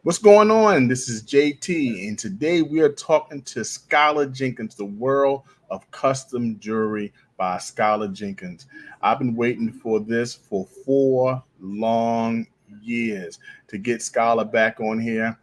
What's going on? This is JT, and today we are talking to Skyler Jenkins, the world of custom jewelry by Skyler Jenkins. I've been waiting for this for 4 long years to get Skyler back on here.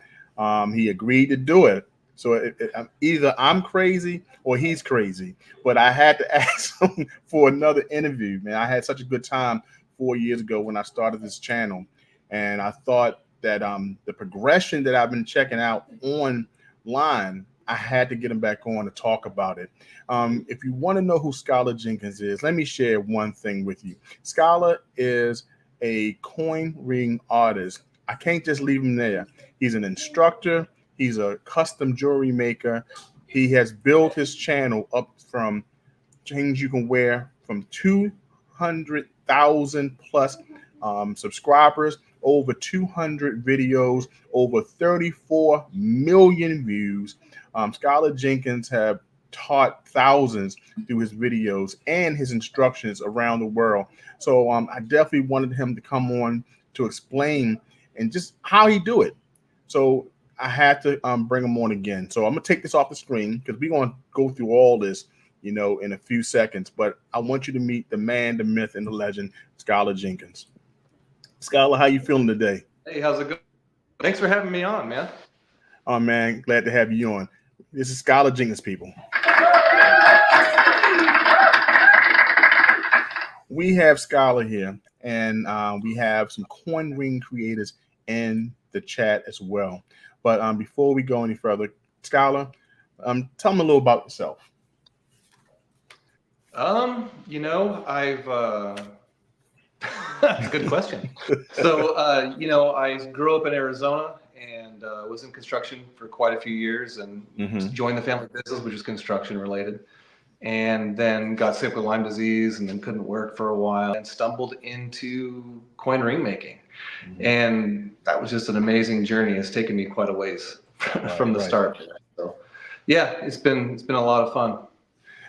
He agreed to do it. So either I'm crazy or he's crazy, but I had to ask him for another interview. Man, I had such a good time 4 years ago when I started this channel, and I thought that the progression that I've been checking out online, I had to get him back on to talk about it. If you want to know who Skyler Jenkins is, let me share one thing with you. Skyler is a coin ring artist. I can't just leave him there. He's an instructor. He's a custom jewelry maker. He has built his channel up from things you can wear from 200,000 plus subscribers, over 200 videos, over 34 million views. Skyler Jenkins have taught thousands through his videos and his instructions around the world. So I definitely wanted him to come on to explain and just how he do it. So I had to bring him on again. So I'm gonna take this off the screen because we're gonna go through all this, in a few seconds. But I want you to meet the man, the myth, and the legend, Skyler Jenkins. Skyler, how you feeling today? Hey, how's it going? Thanks for having me on, man. Oh man, glad to have you on. This is Skyler Jenkins, people. We have Skyler here, and we have some coin ring creators in the chat as well. But before we go any further, Skyler, tell me a little about yourself. I've that's a good question. So, I grew up in Arizona and was in construction for quite a few years and joined the family business, which is construction related. And then got sick with Lyme disease and then couldn't work for a while and stumbled into coin ring making. And that was just an amazing journey. It's taken me quite a ways from the start. So, yeah, it's been a lot of fun.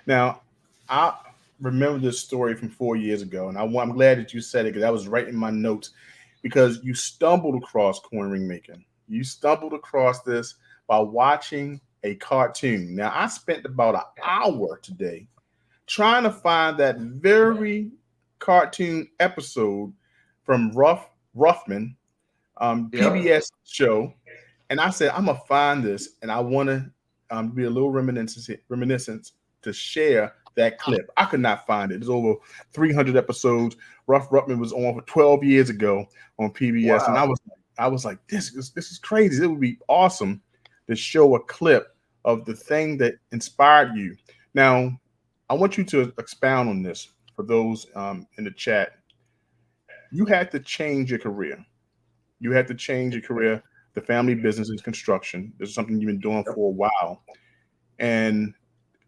Now, I remember this story from 4 years ago, and I'm glad that you said it because I was writing my notes because you stumbled across coin ring making. You stumbled across this by watching a cartoon. Now, I spent about an hour today trying to find that very cartoon episode from Ruffman, PBS show, and I said, I'm gonna find this, and I want to be a little reminiscence to share that clip. I could not find it. There's over 300 episodes. Ruffman was on for 12 years ago on PBS, and I was like, this is crazy. It would be awesome to show a clip of the thing that inspired you. Now, I want you to expound on this for those in the chat. You had to change your career. You had to change your career. The family business is construction. This is something you've been doing for a while. And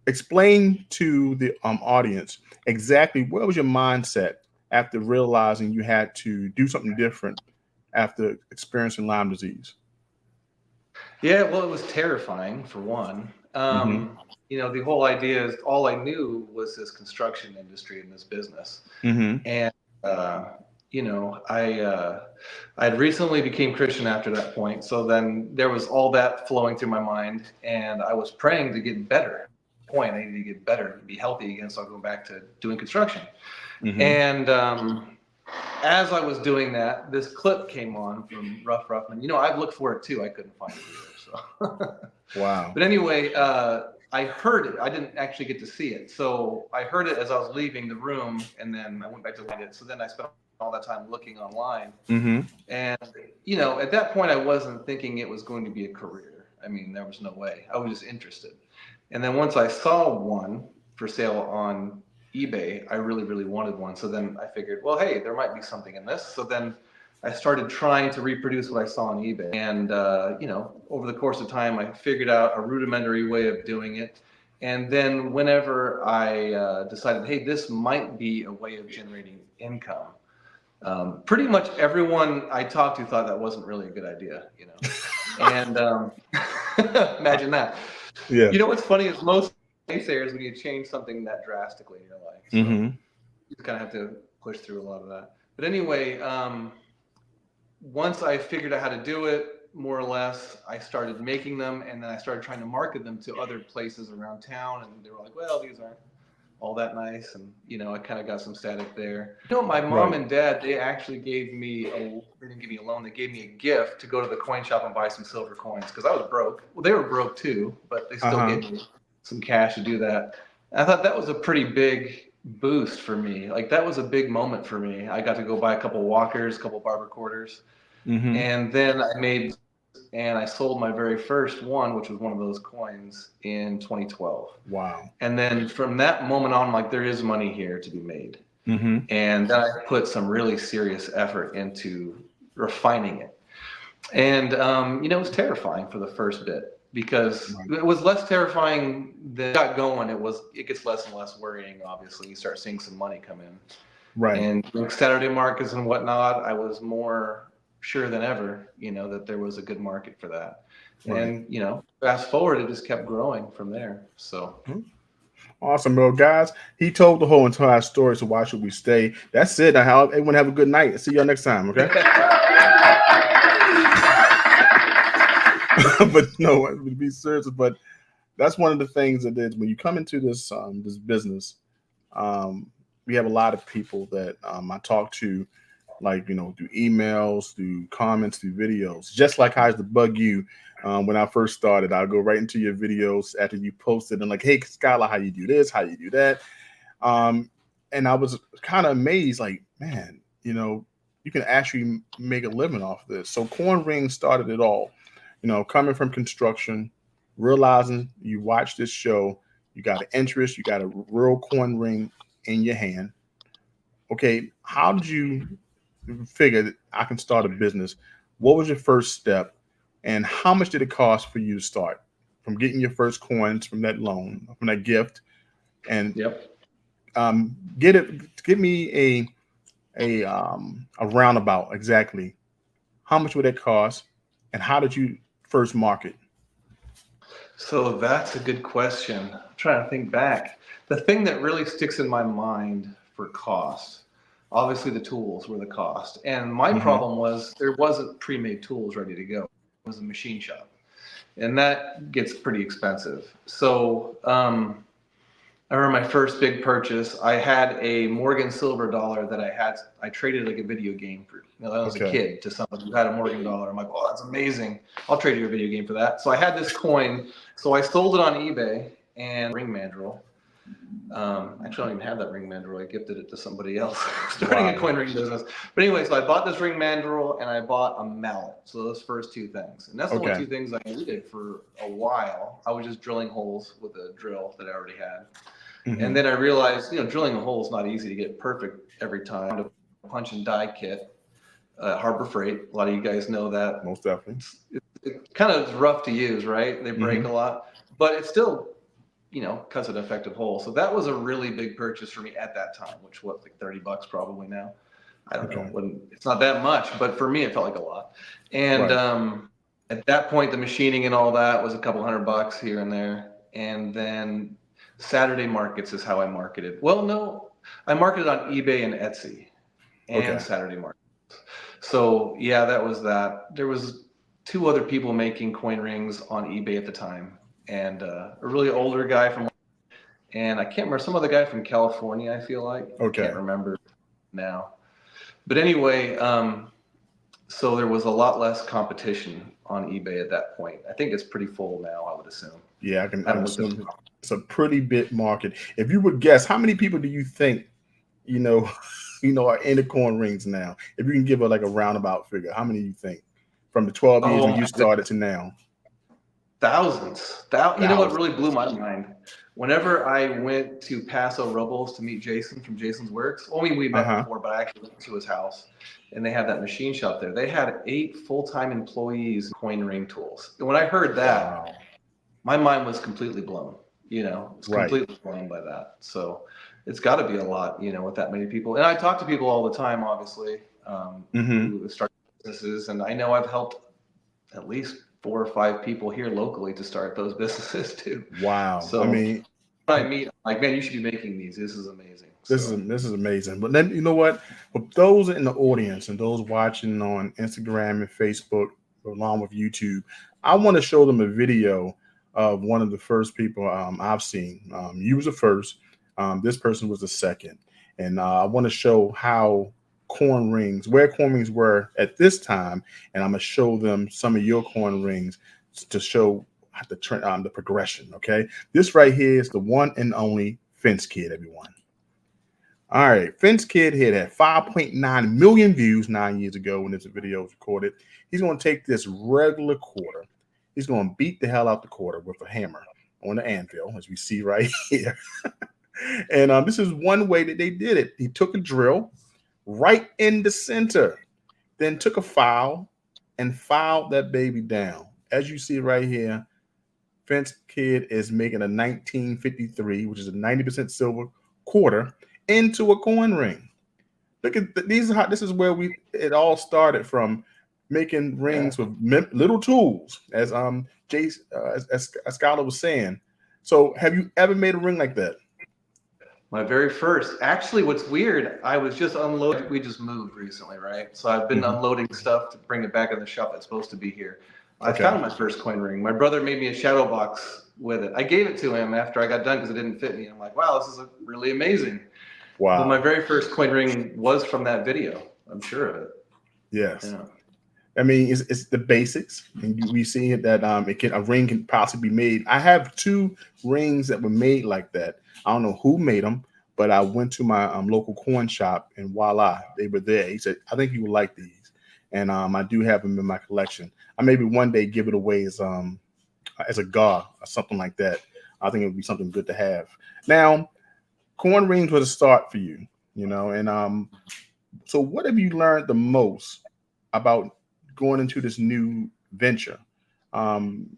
explain to the audience exactly what was your mindset after realizing you had to do something different after experiencing Lyme disease. Yeah, well, it was terrifying for one. The whole idea is all I knew was this construction industry and this business. And, I had recently became Christian after that point. So then there was all that flowing through my mind and I was praying to get better. I needed to get better, be healthy again. So I go back to doing construction. And as I was doing that, this clip came on from Ruffman. I've looked for it too. I couldn't find it either. So wow. But anyway, I heard it. I didn't actually get to see it. So I heard it as I was leaving the room, and then I went back to find it. So then I spent all that time looking online. And at that point, I wasn't thinking it was going to be a career. I mean, there was no way. I was just interested. And then once I saw one for sale on eBay, I really, really wanted one. So then I figured, well, hey, there might be something in this. So then I started trying to reproduce what I saw on eBay. And, over the course of time, I figured out a rudimentary way of doing it. And then whenever I decided, hey, this might be a way of generating income, pretty much everyone I talked to thought that wasn't really a good idea, And imagine that. Yeah. What's funny is most naysayers when you change something that drastically in your life. So you kind of have to push through a lot of that. But anyway, once I figured out how to do it, more or less, I started making them, and then I started trying to market them to other places around town, and they were like, well, these aren't all that nice, and I kind of got some static there. My mom and dad, they actually gave me they didn't give me a loan, they gave me a gift to go to the coin shop and buy some silver coins, because I was broke. Well, they were broke too, but they still gave me some cash to do that. And I thought that was a pretty big boost for me. Like, that was a big moment for me. I got to go buy a couple walkers, a couple barber quarters, and then I sold my very first one, which was one of those coins, in 2012. Wow. And then from that moment on, I'm like, there is money here to be made. And then I put some really serious effort into refining it. And, it was terrifying for the first bit, because it was less terrifying than it got going. It gets less and less worrying, obviously. You start seeing some money come in. Right. And Saturday markets and whatnot, I was more sure than ever, that there was a good market for that. Right. And, fast forward, it just kept growing from there. So. Awesome, bro. Guys, he told the whole entire story, so why should we stay? That's it. Now, everyone have a good night. See y'all next time, okay? But no, to be serious, but that's one of the things that is when you come into this this business, we have a lot of people that I talk to, like, through emails, through comments, through videos, just like I used to bug you when I first started. I'll go right into your videos after you posted and like, hey, Skyler, how you do this, how you do that. And I was kind of amazed, like, man, you can actually make a living off this. So CoinRings started it all, coming from construction, realizing you watch this show, you got an interest, you got a real coin ring in your hand. Okay, how did you figure that I can start a business? What was your first step, and how much did it cost for you to start, from getting your first coins from that loan, from that gift? And give me a roundabout exactly. How much would it cost, and how did you first market? So that's a good question. I'm trying to think back. The thing that really sticks in my mind for cost, obviously the tools were the cost. And my problem was there wasn't pre-made tools ready to go. It was a machine shop. And that gets pretty expensive. So I remember my first big purchase. I had a Morgan silver dollar that I traded like a video game for. I was a kid to someone who had a Morgan dollar. I'm like, oh, that's amazing. I'll trade you a video game for that. So I had this coin. So I sold it on eBay and ring mandrel. Actually, I don't even have that ring mandrel. I gifted it to somebody else starting a coin ring business. But anyway, so I bought this ring mandrel and I bought a mallet. So those first two things. And that's the only two things I needed for a while. I was just drilling holes with a drill that I already had. And then I realized, drilling a hole is not easy to get perfect every time. To punch and die kit, Harbor Freight. A lot of you guys know that. Most definitely. It kind of is rough to use, right? They break a lot, but it's still, cuts an effective hole. So that was a really big purchase for me at that time, which was like $30 probably now. I don't know. It's not that much, but for me, it felt like a lot. And at that point, the machining and all that was a couple $100 here and there. And then Saturday markets is how I marketed. Well, no, I marketed on eBay and Etsy and Saturday markets. So yeah, that was that. There was 2 other people making coin rings on eBay at the time, and a really older guy and I can't remember, some other guy from California, I feel like. I can't remember now. But anyway, so there was a lot less competition on eBay at that point. I think it's pretty full now, I would assume. Yeah, I can assume. It's a pretty big market. If you would guess, how many people do you think, are in the coin rings now? If you can give a roundabout figure, how many do you think from the 12 years when you started to now? Thousands. You know what really blew my mind? Whenever I went to Paso Robles to meet Jason from Jason's Works, we met before, but I actually went to his house, and they had that machine shop there. They had 8 full-time employees in coin ring tools. And when I heard that, my mind was completely blown. Completely blown by that. So it's got to be a lot, with that many people. And I talk to people all the time, obviously, who start businesses. And I know I've helped at least 4 or 5 people here locally to start those businesses too. Wow. So I mean, when I meet, I'm like, man, you should be making these. This is amazing. This is amazing. But then, you know what? For those in the audience and those watching on Instagram and Facebook, along with YouTube. I want to show them a video of one of the first people I've seen. You was the first. This person was the second. And I want to show how where coin rings were at this time. And I'm going to show them some of your coin rings to show the trend, the progression. Okay. This right here is the one and only Fence Kid, everyone. All right. Fence Kid here had 5.9 million views 9 years ago when this video was recorded. He's going to take this regular quarter. He's going to beat the hell out the quarter with a hammer on the anvil, as we see right here. And this is one way that they did it. He took a drill right in the center, then took a file and filed that baby down. As you see right here, Fence Kid is making a 1953, which is a 90% silver quarter, into a coin ring. Look at this is where it all started from, making rings with little tools, as Skyler was saying. So have you ever made a ring like that? My very first. Actually, what's weird, I was just unloading. We just moved recently, right? So I've been unloading stuff to bring it back in the shop that's supposed to be here. I found my first coin ring. My brother made me a shadow box with it. I gave it to him after I got done because it didn't fit me. I'm like, wow, this is really amazing. Wow. But my very first coin ring was from that video. I'm sure of it. Yes. Yeah. I mean, it's the basics, and we see that a ring can possibly be made. I have 2 rings that were made like that. I don't know who made them, but I went to my local coin shop, and voila, they were there. He said, "I think you would like these," and I do have them in my collection. I maybe one day give it away as a gar or something like that. I think it would be something good to have. Now, coin rings was a start for you, and so what have you learned the most about going into this new venture, going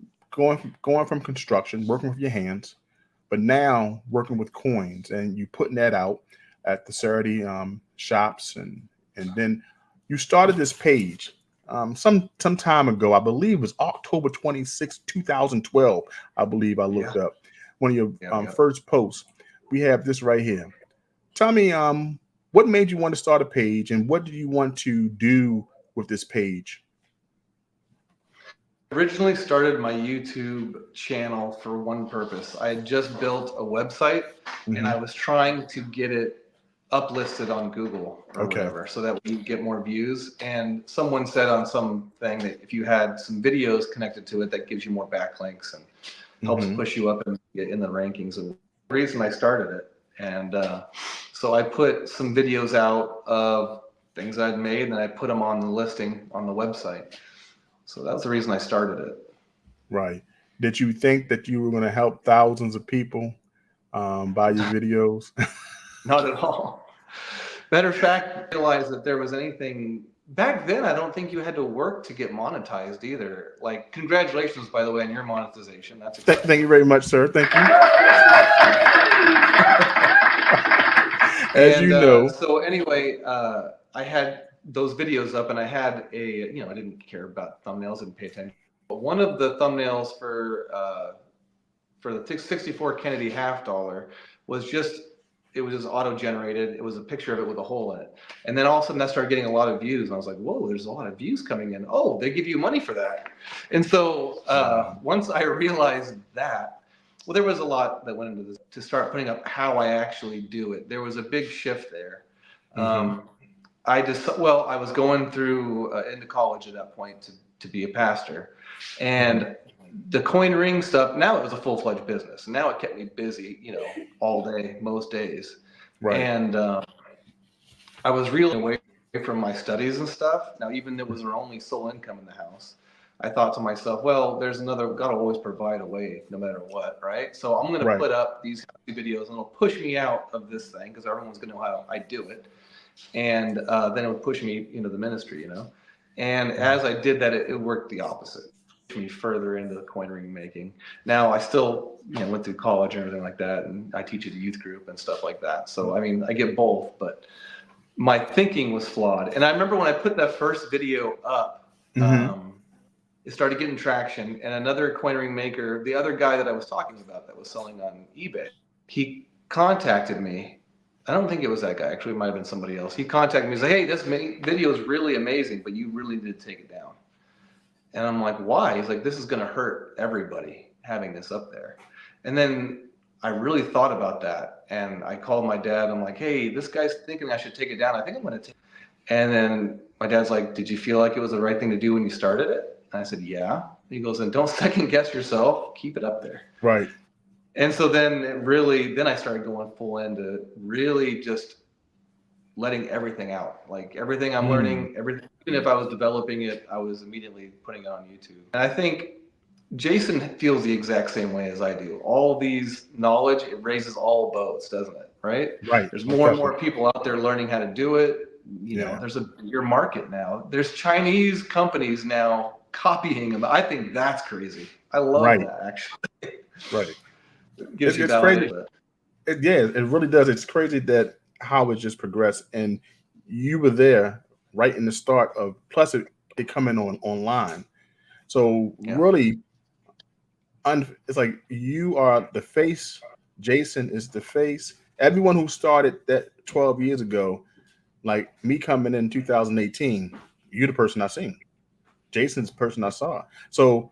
from construction, working with your hands, but now working with coins, and you putting that out at the Saturday shops, and then you started this page some time ago. I believe it was October 26, 2012. I believe I looked up one of your first posts. We have this right here. Tell me, what made you want to start a page, and what do you want to do with this page? Originally started my YouTube channel for one purpose. I had just built a website, and I was trying to get it uplisted on Google or whatever, so that we get more views. And someone said on something that if you had some videos connected to it, that gives you more backlinks and helps push you up in the rankings. And the reason I started it, and so I put some videos out of things I'd made, and I put them on the listing on the website. So that's the reason I started it. Right. Did you think that you were going to help thousands of people by your videos? Not at all. Matter of fact, I realized that there was anything back then. I don't think you had to work to get monetized either. Like, congratulations, by the way, on your monetization. That's thank you very much, sir. Thank you. As you know. So anyway, I had those videos up, and I had I didn't care about thumbnails, didn't pay attention. But one of the thumbnails for the 64 Kennedy half dollar was just auto-generated. It was a picture of it with a hole in it. And then all of a sudden that started getting a lot of views. And I was like, whoa, there's a lot of views coming in. Oh, they give you money for that. And so once I realized that, well, there was a lot that went into this to start putting up how I actually do it. There was a big shift there. I was going through into college at that point to be a pastor, and the coin ring stuff. Now it was a full-fledged business. Now it kept me busy, all day, most days. Right. And I was really away from my studies and stuff. Now, even though it was our only sole income in the house, I thought to myself, well, there's God will always provide a way, no matter what, right? So I'm going to put up these videos, and it'll push me out of this thing because everyone's going to know how I do it. And then it would push me into the ministry, And as I did that, it worked the opposite, pushed me further into the coin ring making. Now I still, went through college and everything like that, and I teach at a youth group and stuff like that. So I mean, I get both, but my thinking was flawed. And I remember when I put that first video up, it started getting traction. And another coin ring maker, the other guy that I was talking about that was selling on eBay, he contacted me. I don't think it was that guy. Actually, it might have been somebody else. He contacted me and said, hey, this video is really amazing, but you really did take it down. And I'm like, why? He's like, this is going to hurt everybody having this up there. And then I really thought about that. And I called my dad. I'm like, hey, this guy's thinking I should take it down. I think I'm going to take it. And then my dad's like, did you feel like it was the right thing to do when you started it? And I said, yeah. He goes, and don't second guess yourself. Keep it up there. Right. And so then then I started going full into really just letting everything out, like everything I'm learning, everything. Even if I was developing it, I was immediately putting it on YouTube. And I think Jason feels the exact same way as I do. All these knowledge, it raises all boats, doesn't it? Right? Right. There's more and more people out there learning how to do it. You know, there's a bigger market now. There's Chinese companies now copying them. I think that's crazy. I love that, actually. Right. It's crazy. It really does. It's crazy that how it just progressed, and you were there right in the start of. Plus, it coming online. So really, it's like you are the face. Jason is the face. Everyone who started that 12 years ago, like me coming in 2018, you're the person I seen. Jason's the person I saw. So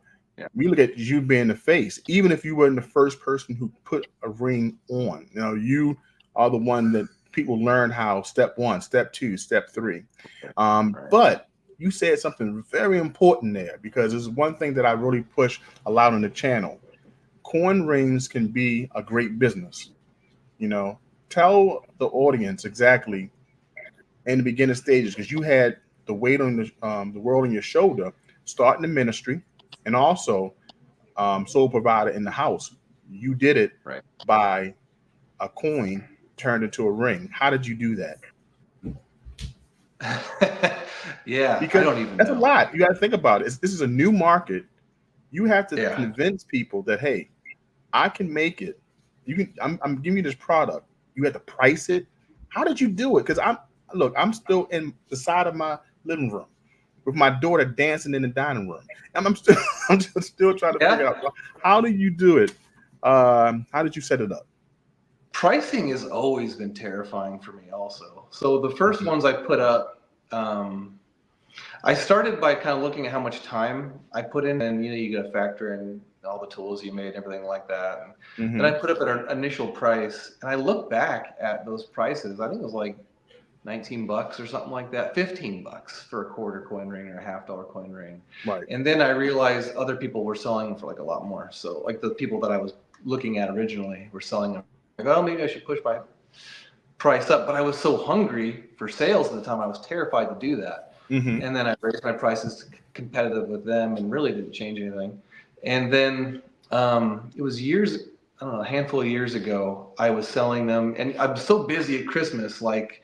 we look at you being the face, even if you weren't the first person who put a ring on. You know, you are the one that people learn how step 1, step 2, step 3. But you said something very important there, because there's one thing that I really push a lot on the channel. Coin rings can be a great business. You know, tell the audience exactly in the beginning stages, because you had the weight on the world on your shoulder, starting the ministry, and also sole provider in the house. You did it by a coin turned into a ring. How did you do that? Because I don't even that's know. a lot. You got to think about it. This is a new market. You have to convince people that, hey, I can make it. You can. I'm giving you this product. You have to price it. How did you do it? Because I'm still in the side of my living room with my daughter dancing in the dining room, and I'm still trying to figure out, how do you do it? How did you set it up? Pricing has always been terrifying for me also. So the first ones I put up, I started by kind of looking at how much time I put in, and you got to factor in all the tools you made, everything like that. And then I put up at an initial price, and I look back at those prices. I think it was like $19 or something like that, $15 for a quarter coin ring or a $half coin ring. Right. And then I realized other people were selling them for like a lot more. So like the people that I was looking at originally were selling them. Like, oh, maybe I should push my price up. But I was so hungry for sales at the time, I was terrified to do that. And then I raised my prices competitive with them and really didn't change anything. And then it was years, I don't know, a handful of years ago, I was selling them. And I'm so busy at Christmas, like,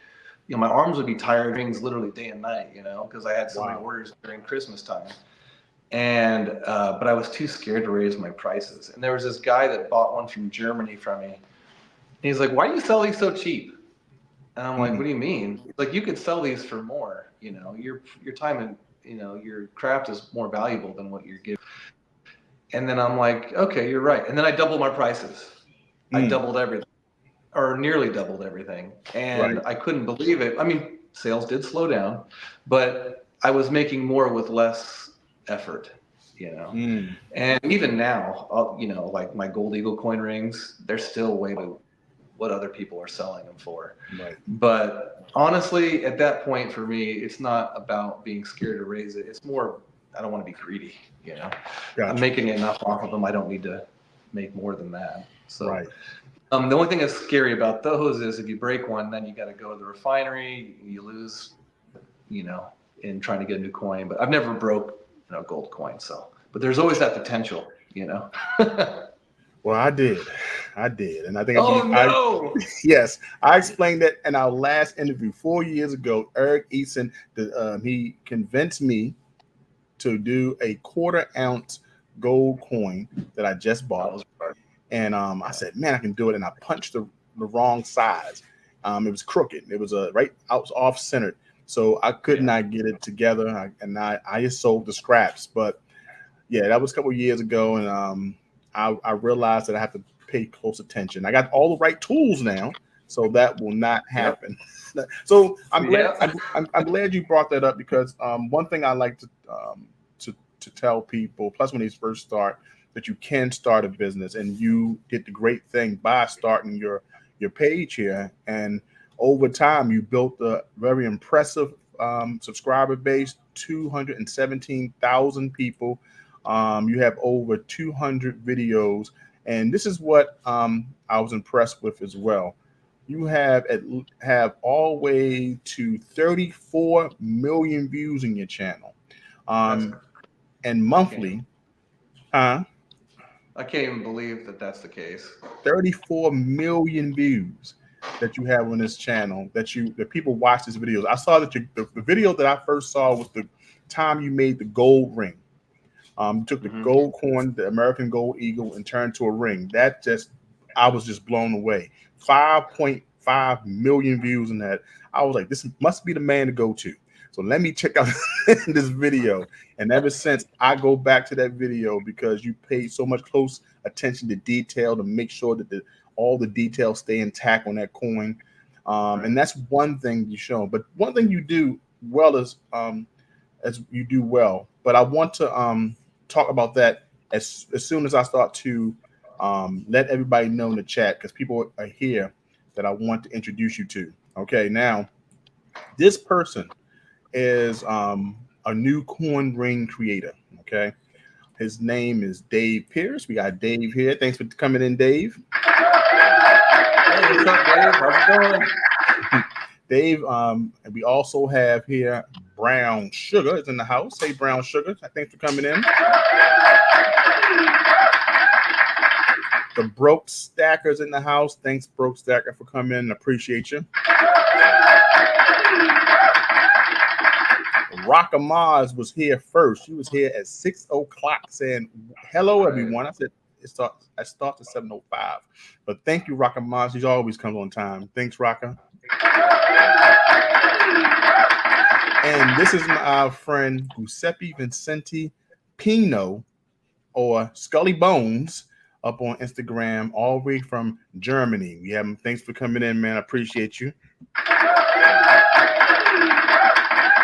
my arms would be tired rings literally day and night, because I had so many orders during Christmas time. And but I was too scared to raise my prices. And there was this guy that bought one from Germany from me. And he's like, "Why do you sell these so cheap?" And I'm like, "What do you mean?" He's like, "You could sell these for more. Your time and your craft is more valuable than what you're giving." And then I'm like, "Okay, you're right." And then I doubled my prices. I doubled everything, or nearly doubled everything. And I couldn't believe it. I mean, sales did slow down, but I was making more with less effort, And even now, like my Gold Eagle coin rings, they're still way below what other people are selling them for. But honestly, at that point for me, it's not about being scared to raise it. It's more, I don't want to be greedy, I'm making enough off of them. I don't need to make more than that. So the only thing that's scary about those is if you break one, then you got to go to the refinery, you lose, in trying to get a new coin. But I've never broke gold coin. So, but there's always that potential, Well, I did, and I think. Yes, I explained that in our last interview 4 years ago. Eric Eason, he convinced me to do a 1/4 ounce gold coin that I just bought, and I said, "Man, I can do it." And I punched the wrong size. It was crooked. It was off centered. So I could not get it together, I just sold the scraps. But yeah, that was a couple of years ago, and I realized that I have to pay close attention. I got all the right tools now, so that will not happen. So I'm glad I'm glad you brought that up, because one thing I like to to tell people, plus when they first start, that you can start a business, and you did the great thing by starting your page here. And over time, you built a very impressive subscriber base, 217,000 people. You have over 200 videos. And this is what I was impressed with as well. You have all the way to 34 million views in your channel. And monthly, I can't even believe that that's the case. 34 million views that you have on this channel, that people watch these videos. I saw that the video that I first saw was the time you made the gold ring. Took the gold coin, the American gold eagle, and turned to a ring. I was just blown away. 5.5 million views in that. I was like, this must be the man to go to. So let me check out this video. And ever since, I go back to that video because you paid so much close attention to detail to make sure that all the details stay intact on that coin. And that's one thing you show. But one thing you do well is as you do well. But I want to talk about that as soon as I start to let everybody know in the chat, because people are here that I want to introduce you to. Okay, now this person is a new coin ring creator. Okay, his name is Dave Pierce. We got Dave here. Thanks for coming in, Dave. Hey, what's up, Dave? How's it going? Dave, and we also have here Brown Sugar is in the house. Hey, Brown Sugar, thanks for coming in. The Broke Stacker's in the house. Thanks, Broke Stacker, for coming in. Appreciate you. Rocka Mars was here first. She was here at 6 o'clock saying, hello, everyone. I said, I start at 7:05. But thank you, Rocka Mars. She always comes on time. Thanks, Rocka. And this is my friend Giuseppe Vincenti Pino, or Scully Bones, up on Instagram, all the way from Germany. We have him. Thanks for coming in, man. I appreciate you.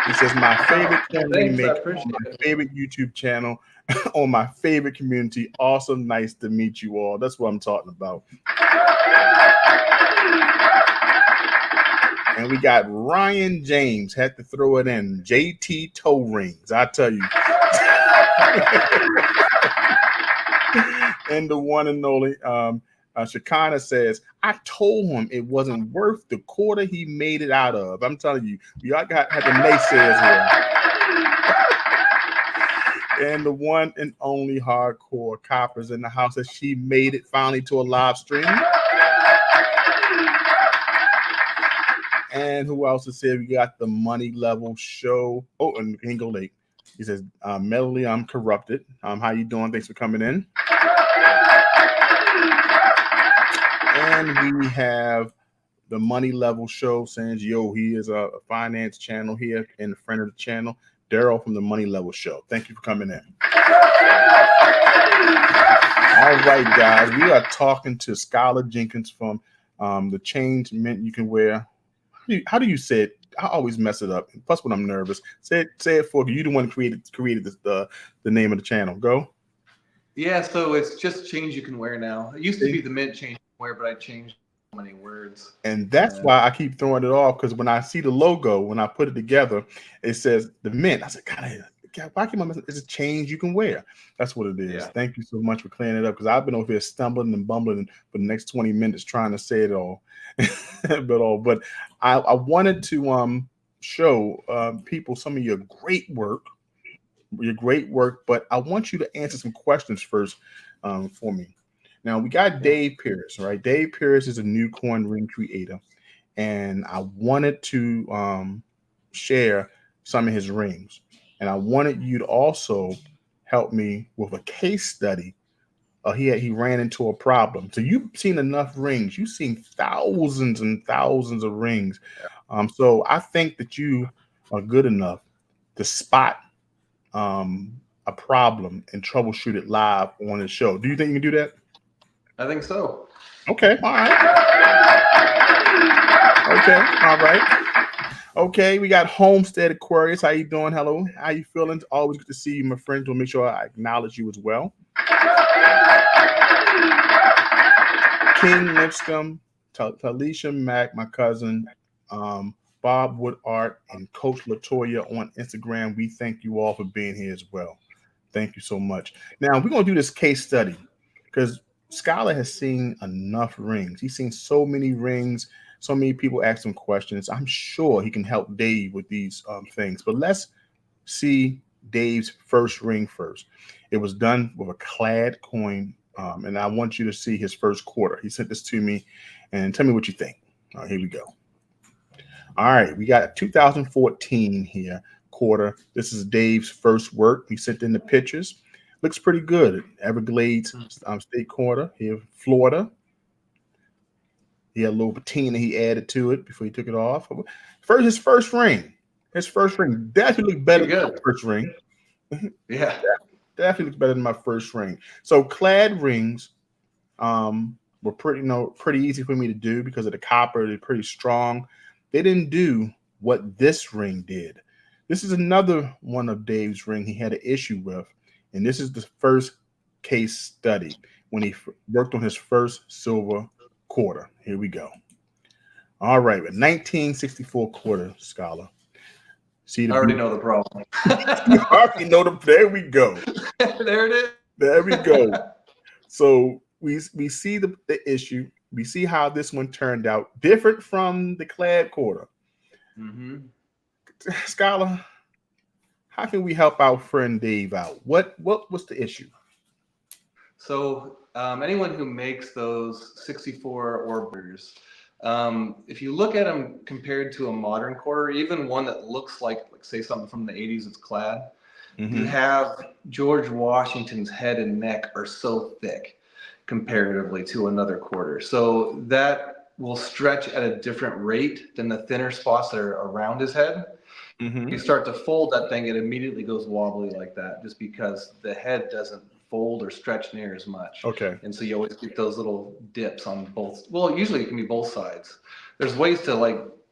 He says, my favorite my favorite YouTube channel on my favorite community. Awesome. Nice to meet you all. That's what I'm talking about. And we got Ryan James, had to throw it in. JTCoinRings, I tell you. And the one and only Shakana says, I told him it wasn't worth the quarter he made it out of. I'm telling you, y'all had the naysayers here. And the one and only Hardcore Coppers in the house, that she made it finally to a live stream. And who else is here? We got the Money Level Show. Oh, and Hingle Lake. He says, Melody, I'm corrupted. How you doing? Thanks for coming in. And we have the Money Level Show saying, yo, he is a finance channel here and a friend of the channel. Daryl from the Money Level Show. Thank you for coming in. All right, guys. We are talking to Skyler Jenkins from the Change Mint You Can Wear. How do you say it? I always mess it up. Plus, when I'm nervous, say it for you. The one created the name of the channel. Go. Yeah, so it's just Change You Can Wear now. It used to be the Mint Change You Can Wear, but I changed so many words. And that's why I keep throwing it off, because when I see the logo, when I put it together, it says the Mint. I said, God, why keep on messing? It's a Change You Can Wear. That's what it is. Yeah. Thank you so much for clearing it up, because I've been over here stumbling and bumbling for the next 20 minutes trying to say it all. But I wanted to show people some of your great work, but I want you to answer some questions first for me. Now, we got Dave Pierce, right? Dave Pierce is a new coin ring creator, and I wanted to share some of his rings, and I wanted you to also help me with a case study. He ran into a problem. So you've seen enough rings. You've seen thousands and thousands of rings. So I think that you are good enough to spot a problem and troubleshoot it live on the show. Do you think you can do that? I think so. Okay. All right. Okay. All right. Okay, we got Homestead Aquarius. How you doing? Hello. How you feeling? Always good to see you, my friend. We'll make sure I acknowledge you as well. King Lipscomb, Talisha Mack, my cousin, Bob Woodart, and Coach Latoya on Instagram. We thank you all for being here as well. Thank you so much. Now we're gonna do this case study because Skyler has seen enough rings. He's seen so many rings. So many people ask him questions. I'm sure he can help Dave with these things. But let's see Dave's first ring first. It was done with a clad coin, and I want you to see his first quarter. He sent this to me, and tell me what you think. All right, here we go. All right, we got 2014 here quarter. This is Dave's first work. He sent in the pictures. Looks pretty good. Everglades State quarter here, Florida. He had a little patina he added to it before he took it off. His first ring. His first ring definitely looked better than my first ring. Yeah. Definitely looks better than my first ring. So clad rings were pretty easy for me to do because of the copper. They're pretty strong. They didn't do what this ring did. This is another one of Dave's ring he had an issue with. And this is the first case study when he worked on his first silver quarter. Here we go. All right, 1964 quarter, Skyler. See, I already know the problem. You already know there we go. There it is. There we go. So we see the issue. We see how this one turned out, different from the clad quarter. Mm-hmm. Skyler, how can we help our friend Dave out? What was the issue? So anyone who makes those 64 orbiters, if you look at them compared to a modern quarter, even one that looks like say something from the 80s, it's clad, you have George Washington's head and neck are so thick comparatively to another quarter. So that will stretch at a different rate than the thinner spots that are around his head. You start to fold that thing, it immediately goes wobbly like that just because the head doesn't fold or stretch near as much. Okay. And so you always get those little dips on both. Well, usually it can be both sides. There's ways to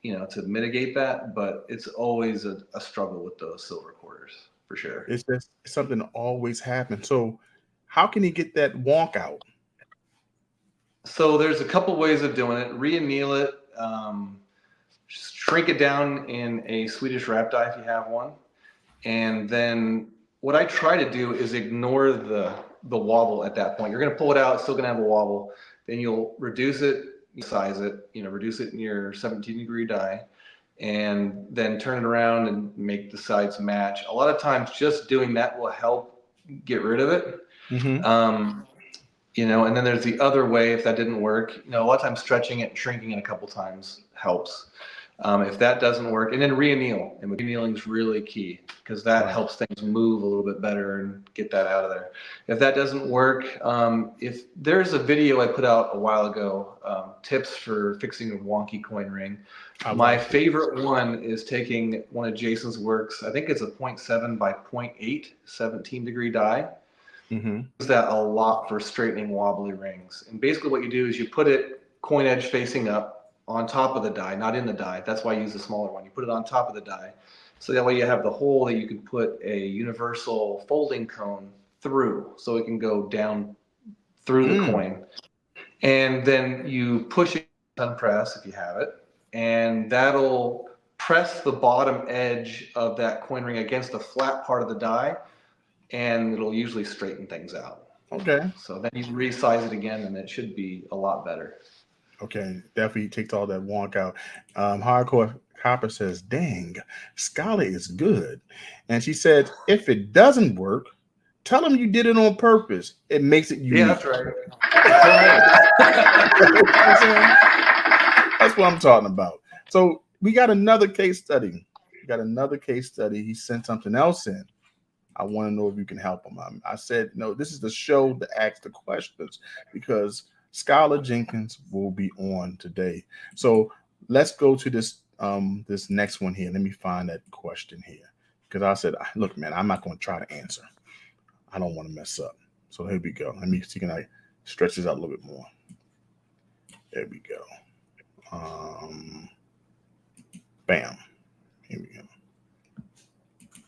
to mitigate that, but it's always a struggle with those silver quarters for sure. It's just something that always happens. So how can he get that wonk out? So there's a couple ways of doing it. Re-anneal it, shrink it down in a Swedish wrap die if you have one. And then what I try to do is ignore the wobble at that point. You're going to pull it out, it's still going to have a wobble. Then you'll reduce it, size it, reduce it in your 17-degree die, and then turn it around and make the sides match. A lot of times just doing that will help get rid of it. And then there's the other way if that didn't work. A lot of times stretching it and shrinking it a couple times helps. If that doesn't work, and then re-anneal. And re-annealing is really key because that helps things move a little bit better and get that out of there. If that doesn't work, if there's a video I put out a while ago, tips for fixing a wonky coin ring. My favorite one is taking one of Jason's works. I think it's a 0.7 by 0.8 17-degree die. Use that a lot for straightening wobbly rings. And basically what you do is you put it coin edge facing up on top of the die, not in the die. That's why I use the smaller one. You put it on top of the die. So that way you have the hole that you can put a universal folding cone through so it can go down through the coin. And then you push it, unpress if you have it, and that'll press the bottom edge of that coin ring against the flat part of the die, and it'll usually straighten things out. Okay. So then you resize it again, and it should be a lot better. Okay, definitely takes all that wonk out. Hardcore Copper says, "Dang, Skyler is good," and she said, "If it doesn't work, tell him you did it on purpose. It makes it unique." Yeah, that's right. That's what I'm talking about. So we got another case study. He sent something else in. I want to know if you can help him. I said, no, this is the show to ask the questions because Skyler Jenkins will be on today. So let's go to this this next one here. Let me find that question here because I said, look, man, I'm not going to try to answer. I don't want to mess up. So here we go. Let me see, can I stretch this out a little bit more? There we go. Bam. Here we go.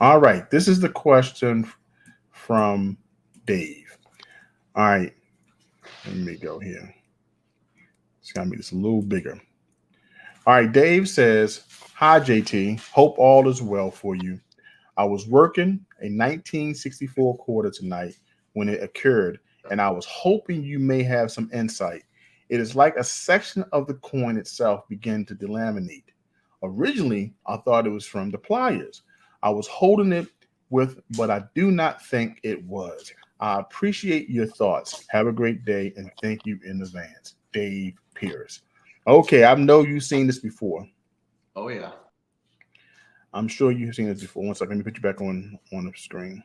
All right. This is the question from Dave. All right. Let me go here. It's got to make this a little bigger. All right. Dave says, "Hi, JT. Hope all is well for you. I was working a 1964 quarter tonight when it occurred, and I was hoping you may have some insight. It is like a section of the coin itself began to delaminate. Originally, I thought it was from the pliers I was holding it with, but I do not think it was. I appreciate your thoughts. Have a great day, and thank you in advance. Dave Pierce." Okay, I know you've seen this before. Oh, yeah. I'm sure you've seen this before. One second, let me put you back on the screen.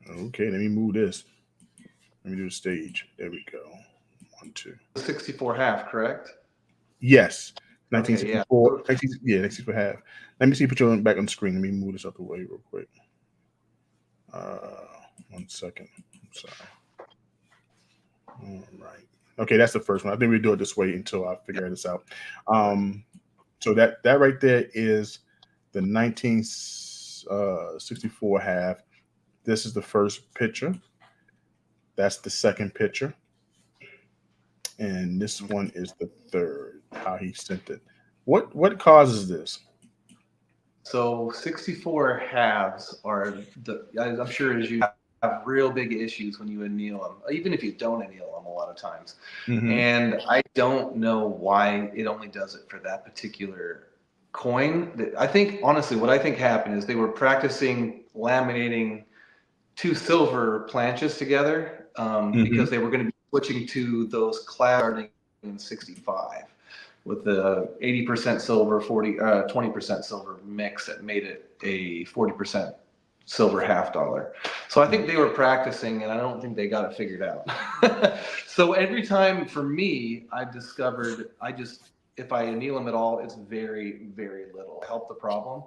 Okay, let me move this. Let me do the stage. There we go. 1, 2. 64 half, correct? Yes. Okay, 1964. Yeah. 1964 half. Let me see. Put you back on the screen. Let me move this out the way real quick. 1 second. I'm sorry. All right. Okay, that's the first one. I think we do it this way until I figure this out. So that right there is the 1964 half. This is the first picture. That's the second picture. And this one is the third, how he sent it. What causes this? So 64 halves are I'm sure as you have real big issues when you anneal them, even if you don't anneal them a lot of times. Mm-hmm. And I don't know why it only does it for that particular coin. I think, honestly, what I think happened is they were practicing laminating 2 silver planches together because they were going to be switching to those class starting in 65 with the 80% silver, 20% silver mix that made it a 40% silver half dollar. So I think they were practicing, and I don't think they got it figured out. So every time, for me, I've discovered if I anneal them at all, it's very, very little to help the problem.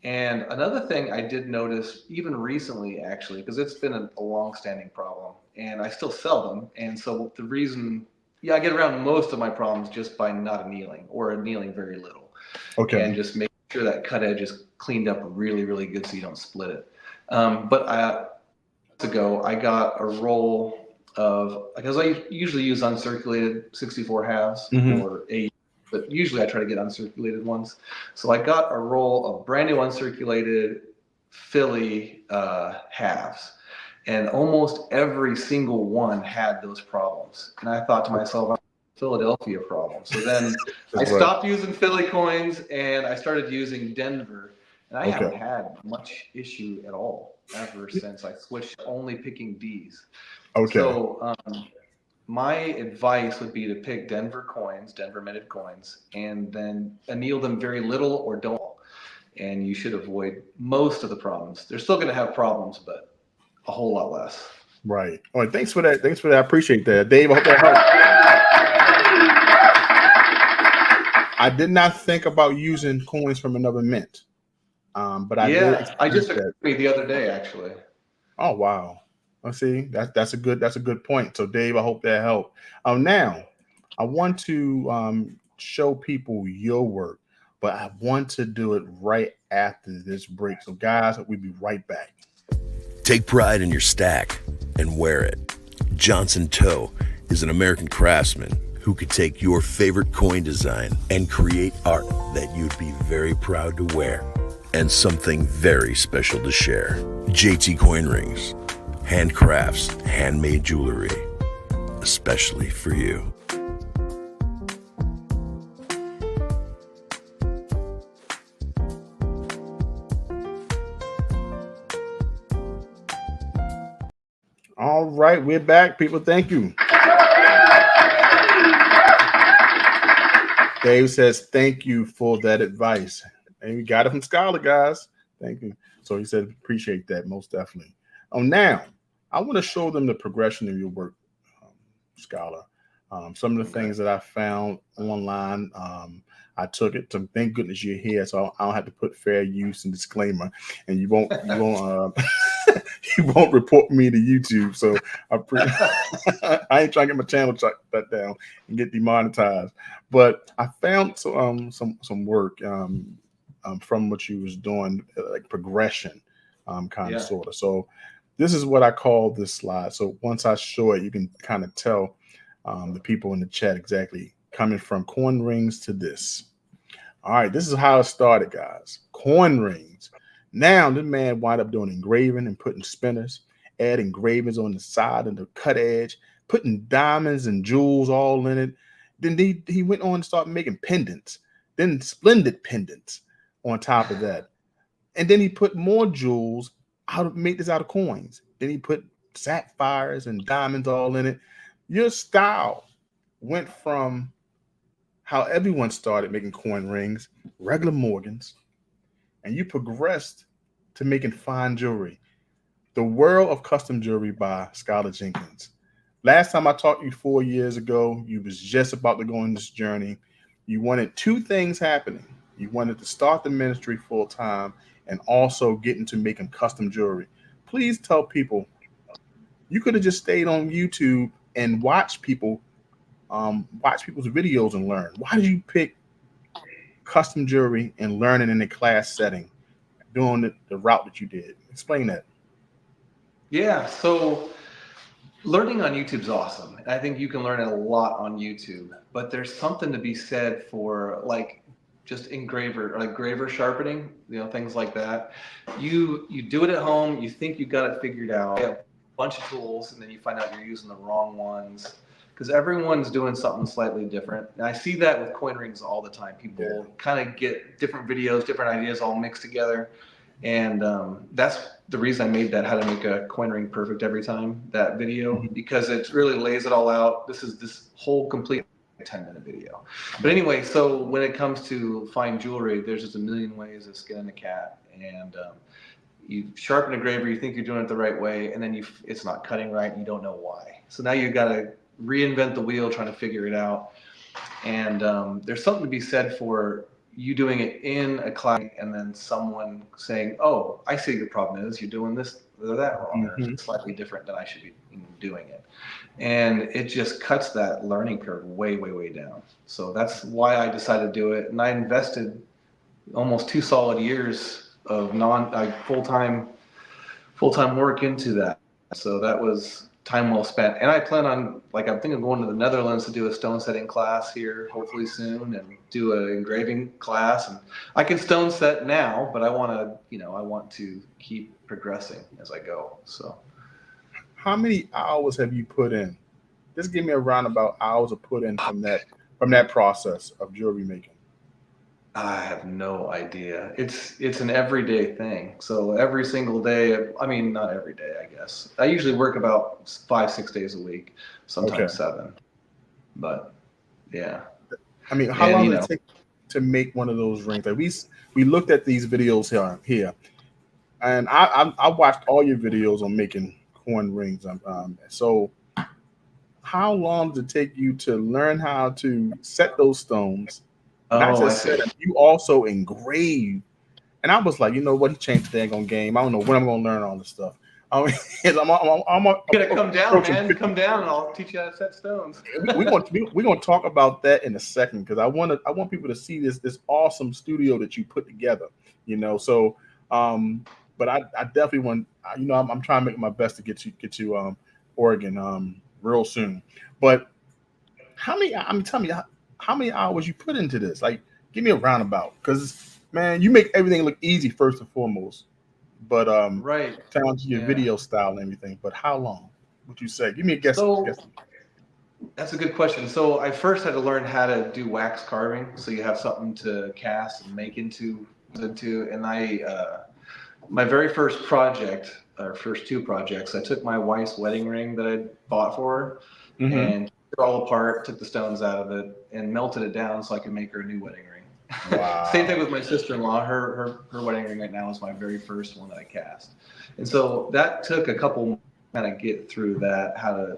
And another thing I did notice even recently, actually, because it's been a long-standing problem, and I still sell them. And so the reason, I get around most of my problems just by not annealing or annealing very little. Okay. And just making sure that cut edge is cleaned up really, really good so you don't split it. But ago, I got a roll of, because I usually use uncirculated 64 halves or 8. But usually I try to get uncirculated ones. So I got a roll of brand new uncirculated Philly halves. And almost every single one had those problems. And I thought to myself, Philadelphia problem. So then I stopped using Philly coins and I started using Denver. And I haven't had much issue at all ever since I switched to only picking Ds. Okay. So my advice would be to pick Denver coins, Denver minted coins, and then anneal them very little or don't. And you should avoid most of the problems. They're still going to have problems, but a whole lot less. Right. All right. Thanks for that. Thanks for that. I appreciate that. Dave, I hope that helped. I did not think about using coins from another mint. But I just agreed the other day, actually. Oh, wow. I see. That's a good point. So, Dave, I hope that helped. Now, I want to show people your work, but I want to do it right after this break. So, guys, we'll be right back. Take pride in your stack and wear it. Johnson Toe is an American craftsman who could take your favorite coin design and create art that you'd be very proud to wear and something very special to share. JTCoinRings. Handcrafts, handmade jewelry, especially for you. All right, we're back, people. Thank you. Dave says, thank you for that advice. And we got it from Skyler, guys. Thank you. So he said, appreciate that, most definitely. Now, I want to show them the progression of your work, Skyler. Some of the things that I found online, I took it to, thank goodness you're here, so I don't have to put fair use and disclaimer, and you won't he won't report me to YouTube. So I ain't trying to get my channel shut down and get demonetized. But I found some work from what you was doing, like progression, kind of sort of. So this is what I call this slide. So once I show it, you can kind of tell the people in the chat exactly coming from coin rings to this. All right, this is how it started, guys. Coin rings. Now this man wound up doing engraving and putting spinners, adding engravings on the side and the cut edge, putting diamonds and jewels all in it. Then he went on and started making pendants, then splendid pendants on top of that. And then he put more jewels make this out of coins. Then he put sapphires and diamonds all in it. Your style went from how everyone started making coin rings, regular Morgans, and you progressed to making fine jewelry. The World of Custom Jewelry by Skyler Jenkins. Last time I talked to you 4 years ago, you was just about to go on this journey. You wanted two things happening. You wanted to start the ministry full time and also get into making custom jewelry. Please tell people, you could have just stayed on YouTube and watch people's videos and learn. Why did you pick custom jewelry and learn it in a class setting, doing the route that you did? Explain that. Yeah, so learning on YouTube is awesome. I think you can learn a lot on YouTube, but there's something to be said for like just engraver sharpening, things like that. You do it at home, you think you got it figured out, you have a bunch of tools, and then you find out you're using the wrong ones because everyone's doing something slightly different. And I see that with coin rings all the time. People kind of get different videos, different ideas all mixed together. And that's the reason I made that How to Make a Coin Ring Perfect Every Time, that video, because it really lays it all out. This is this whole complete 10-minute video. But anyway, so when it comes to fine jewelry, there's just a million ways of skinning a cat. And you sharpen a engraver, you think you're doing it the right way, and then it's not cutting right, and you don't know why. So now you've got to reinvent the wheel trying to figure it out. And there's something to be said for you doing it in a class and then someone saying, oh, I see what your problem is. You're doing this or that wrong, or it's slightly different than I should be doing it. And it just cuts that learning curve way, way, way down. So that's why I decided to do it. And I invested almost 2 solid years of full-time work into that. So that was time well spent. And I plan on, I'm thinking of going to the Netherlands to do a stone setting class here hopefully soon, and do an engraving class. And I can stone set now, but I want to keep progressing as I go. So how many hours have you put in? Just give me a roundabout hours of put in from that process of jewelry making. I have no idea. It's an everyday thing. So every single day, I mean, not every day, I guess. I usually work about 5-6 days a week, sometimes 7. But yeah. I mean, how long does it take to make one of those rings? Like we looked at these videos here, and I watched all your videos on making coin rings. So how long does it take you to learn how to set those stones? Not just set them, you also engrave. And I was like, you know what? He changed the dang game. I don't know when I'm going to learn all this stuff. I'm gonna come down, man. Come down, and I'll teach you how to set stones. We're going to talk about that in a second, because I want people to see this awesome studio that you put together. So but I definitely want. I'm trying to make my best to get you Oregon real soon. But tell me how many hours you put into this? Like, give me a roundabout, because man, you make everything look easy first and foremost. But right, down to your video style and everything. But how long would you say? Give me a guess. That's a good question. So I first had to learn how to do wax carving, so you have something to cast and make into. And my very first project, or first 2 projects, I took my wife's wedding ring that I bought for her and took it all apart, took the stones out of it, and melted it down so I could make her a new wedding ring. Wow. Same thing with my sister-in-law. Her wedding ring right now is my very first one that I cast. And so that took a couple kind of get through that, how to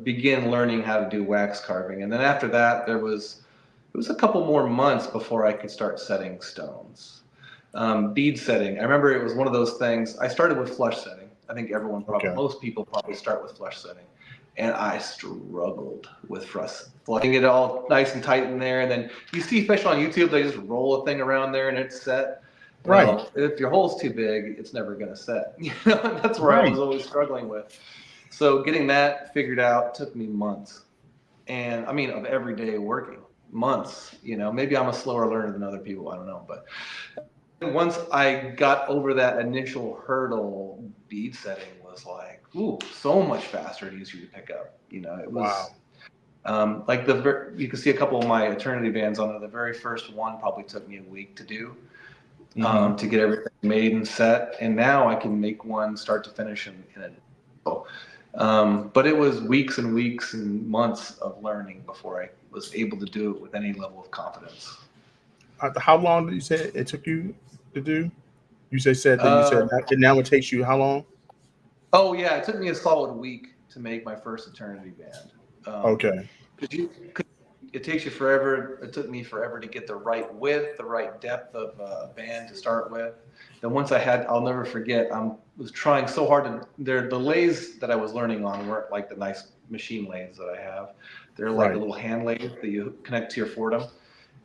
begin learning how to do wax carving. And then after that, it was a couple more months before I could start setting stones. Bead setting. I remember it was one of those things. I started with flush setting, I think everyone probably, most people probably start with flush setting. And I struggled with getting it all nice and tight in there. And then you see, especially on YouTube, they just roll a thing around there and it's set. Well, if your hole's too big, it's never going to set. That's where I was always struggling with. So getting that figured out took me months. And I mean, of every day working, months. Maybe I'm a slower learner than other people. I don't know. But once I got over that initial hurdle, bead setting was like, ooh, so much faster and easier to pick up. It was like you can see a couple of my eternity bands on there. The very first one probably took me a week to do, to get everything made and set. And now I can make one start to finish in a but it was weeks and weeks and months of learning before I was able to do it with any level of confidence. How long did you say it took you to do? You said now it takes you how long? Oh yeah, it took me a solid week to make my first eternity band. Okay. It takes you forever. It took me forever to get the right width, the right depth of a band to start with. Then once I'll never forget, was trying so hard the lathes that I was learning on weren't like the nice machine lathes that I have. They're like a little hand lathe that you connect to your Fordham.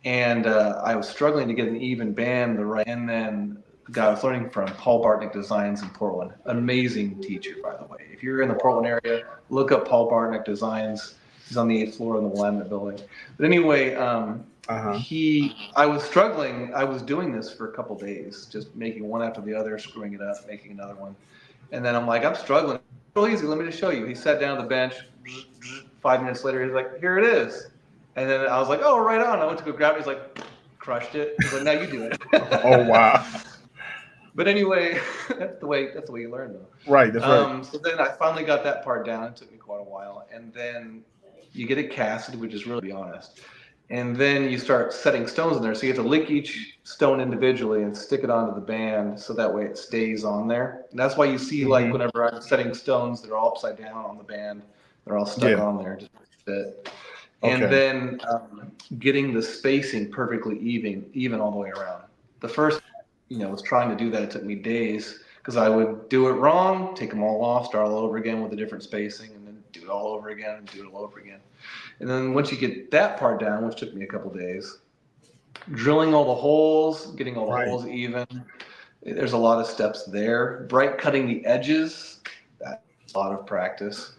And I was struggling to get an even band, and then the guy I was learning from, Paul Bartnick Designs in Portland. Amazing teacher, by the way. If you're in the Portland area, look up Paul Bartnick Designs. He's on the 8th floor in the Willamette building. But anyway, I was struggling. I was doing this for a couple days, just making one after the other, screwing it up, making another one. And then I'm like, I'm struggling. Real easy, let me just show you. He sat down on the bench. 5 minutes later, he's like, here it is. And then I was like, oh, right on. I went to go grab it. He's like, crushed it. He's like, now you do it. Oh, wow. But anyway, that's the way you learn, though. Right, that's right. So then I finally got that part down. It took me quite a while. And then you get it casted, which is really, to be honest. And then you start setting stones in there. So you have to lick each stone individually and stick it onto the band so that way it stays on there. And that's why you see, like, whenever I'm setting stones, they're all upside down on the band. They're all stuck on there just a bit. And then getting the spacing perfectly even all the way around. The first, was trying to do that. It took me days because I would do it wrong, take them all off, start all over again with a different spacing, and then do it all over again and do it all over again. And then once you get that part down, which took me a couple days, drilling all the holes, getting all the holes even. There's a lot of steps there. Bright cutting the edges, that's a lot of practice.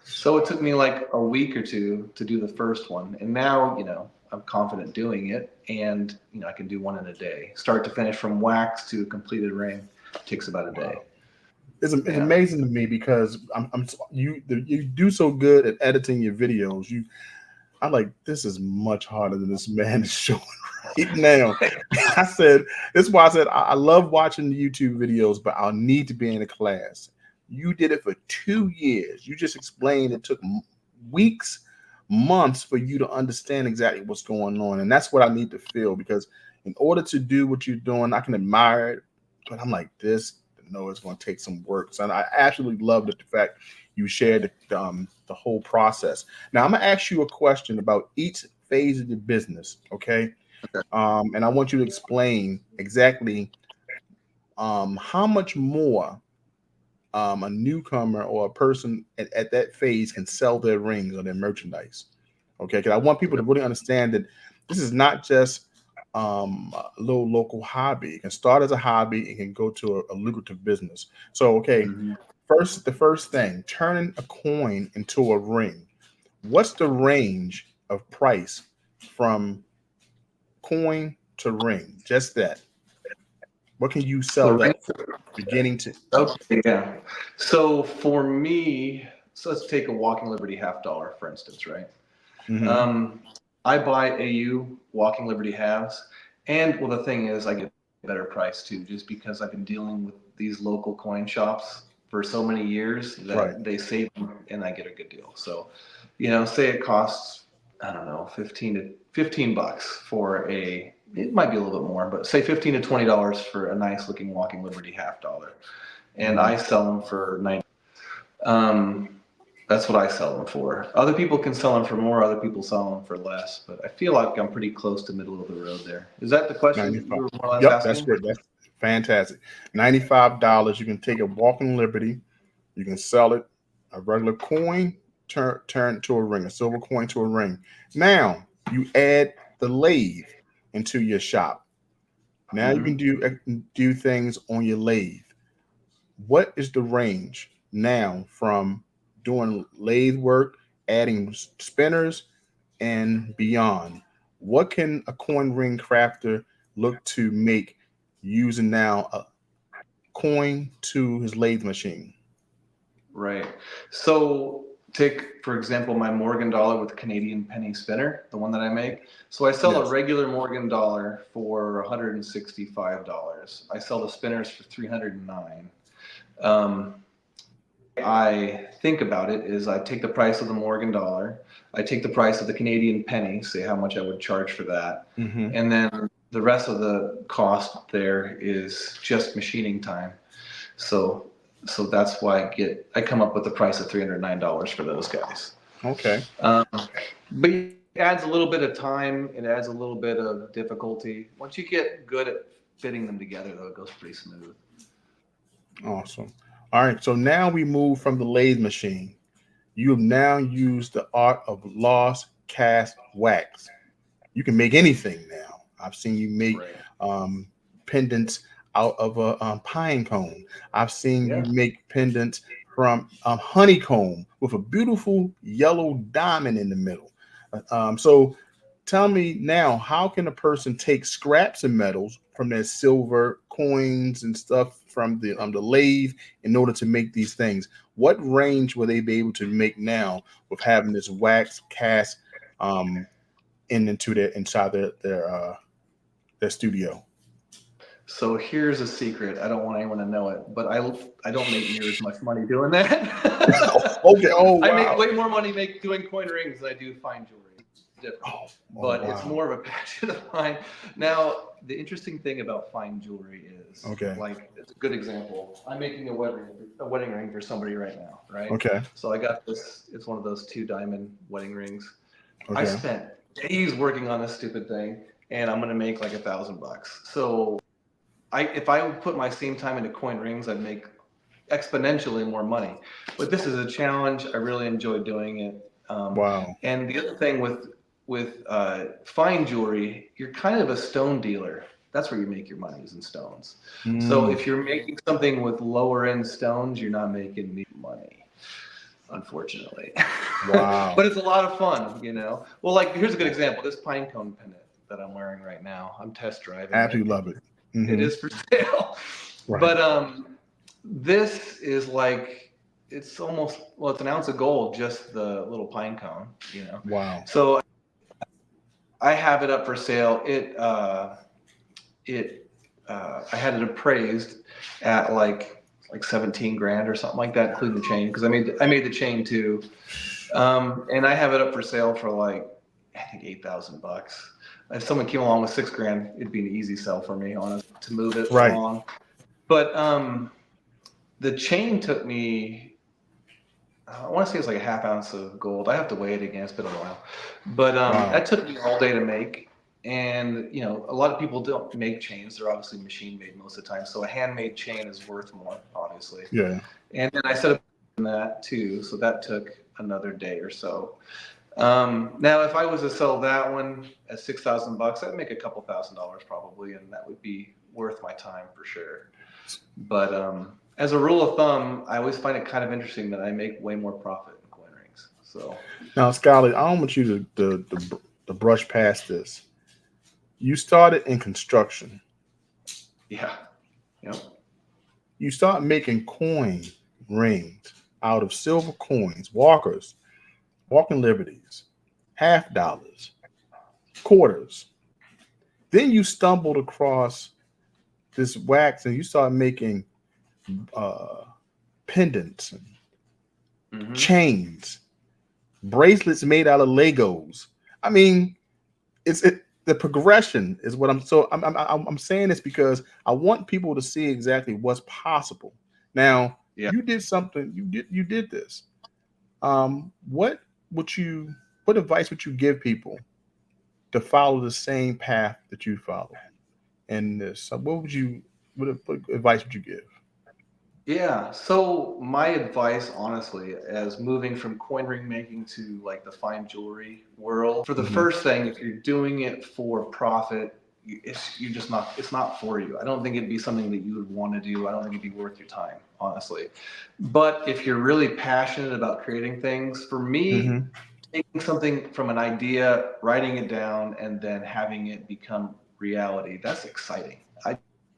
So it took me like a week or two to do the first one. And now, I'm confident doing it. And, I can do one in a day. Start to finish from wax to a completed ring takes about a day. It's amazing to me because you do so good at editing your videos. I'm like, this is much harder than this man is showing right now. That's why I said I love watching the YouTube videos, but I'll need to be in a class. You did it for 2 years. You just explained it took weeks, months for you to understand exactly what's going on. And that's what I need to feel, because in order to do what you're doing, I can admire it, but I'm like, it's going to take some work. So I absolutely love the fact you shared the whole process. Now I'm going to ask you a question about each phase of the business. Okay. And I want you to explain exactly how much more a newcomer or a person at that phase can sell their rings or their merchandise. Okay, because I want people to really understand that this is not just a little local hobby. It can start as a hobby. It can go to a lucrative business. So, the first thing, turning a coin into a ring. What's the range of price from coin to ring? Just that. What can you sell that beginning to? Okay, yeah. So for me, let's take a Walking Liberty $half, for instance, right? I buy AU Walking Liberty halves, and the thing is, I get a better price too, just because I've been dealing with these local coin shops for so many years that they save them, and I get a good deal. So, say it costs, I don't know, $15 for it might be a little bit more, but say $15 to $20 for a nice looking Walking Liberty $half, and I sell them for $90. That's what I sell them for. Other people can sell them for more. Other people sell them for less, but I feel like I'm pretty close to middle of the road there. Is that the question you were more or less asking? That's great. Fantastic. $95. You can take a walking liberty. You can sell it, a regular coin, turn to a ring, a silver coin to a ring. Now you add the lathe into your shop. Now you can do things on your lathe. What is the range now from doing lathe work, adding spinners, and beyond? What can a coin ring crafter look to make using now a coin to his lathe machine? Right. So take, for example, my Morgan dollar with Canadian penny spinner, the one that I make. So I sell a regular Morgan dollar for $165. I sell the spinners for $309. I think about it is I take the price of the Morgan dollar, I take the price of the Canadian penny, say how much I would charge for that, and then the rest of the cost there is just machining time. So that's why I come up with the price of $309 for those guys. Okay. But it adds a little bit of time. It adds a little bit of difficulty. Once you get good at fitting them together, though, it goes pretty smooth. Awesome. All right. So now we move from the lathe machine. You have now used the art of lost cast wax. You can make anything now. I've seen you make pendants out of a pine cone. I've seen you make pendants from honeycomb with a beautiful yellow diamond in the middle. So tell me now, how can a person take scraps of metals from their silver coins and stuff from the lathe in order to make these things? What range will they be able to make now with having this wax cast inside their studio? So here's a secret. I don't want anyone to know it, but I don't make near as much money doing that. Okay. Oh, wow. I make way more money doing coin rings than I do fine jewelry. Different. But wow. It's more of a passion of mine. Now, the interesting thing about fine jewelry is, like, it's a good example. I'm making a wedding ring for somebody right now, right? Okay. So I got this. It's one of those 2 diamond wedding rings. Okay. I spent days working on this stupid thing, and I'm gonna make like $1,000. So if I would put my same time into coin rings, I'd make exponentially more money. But this is a challenge. I really enjoy doing it. Wow. And the other thing with fine jewelry, you're kind of a stone dealer. That's where you make your money, is in stones. So if you're making something with lower end stones, you're not making any money, unfortunately. Wow. But it's a lot of fun, you know. Well, like, here's a good example. This pine cone pendant that I'm wearing right now. I'm test driving. Absolutely love it. It is for sale. Right. But this is like, it's almost, well, it's an ounce of gold, just the little pine cone, you know. Wow. So I have it up for sale. I had it appraised at like 17 grand or something like that, including the chain, because I made the chain too. And I have it up for sale for like, I think $8,000. If someone came along with 6 grand, it'd be an easy sell for me, honestly, to move it along. But the chain took me, I want to say it's like a half ounce of gold. I have to weigh it again. It's been a while. But that took me all day to make. And, you know, a lot of people don't make chains. They're obviously machine made most of the time. So a handmade chain is worth more, obviously. Yeah. And then I set up that too. So that took another day or so. Now, if I was to sell that one at $6,000, I'd make a couple $1,000 probably, and that would be worth my time for sure. But as a rule of thumb, I always find it kind of interesting that I make way more profit in coin rings. So now, Skyler, I don't want you to brush past this. You started in construction. Yeah. Yep. You start making coin rings out of silver coins, walkers, walking liberties, $50, quarters. Then you stumbled across this wax and you started making pendants and chains, bracelets made out of Legos. I mean, the progression is what I'm saying this because I want people to see exactly what's possible. Now, you did something. You did this. What advice would you give people to follow the same path that you followed in this? What would you what advice would you give? Yeah. So my advice, honestly, as moving from coin ring making to like the fine jewelry world, for the first thing, if you're doing it for profit, it's not for you. I don't think it'd be something that you would want to do. I don't think it'd be worth your time, honestly. But if you're really passionate about creating things, for me, taking something from an idea, writing it down, and then having it become reality, that's exciting.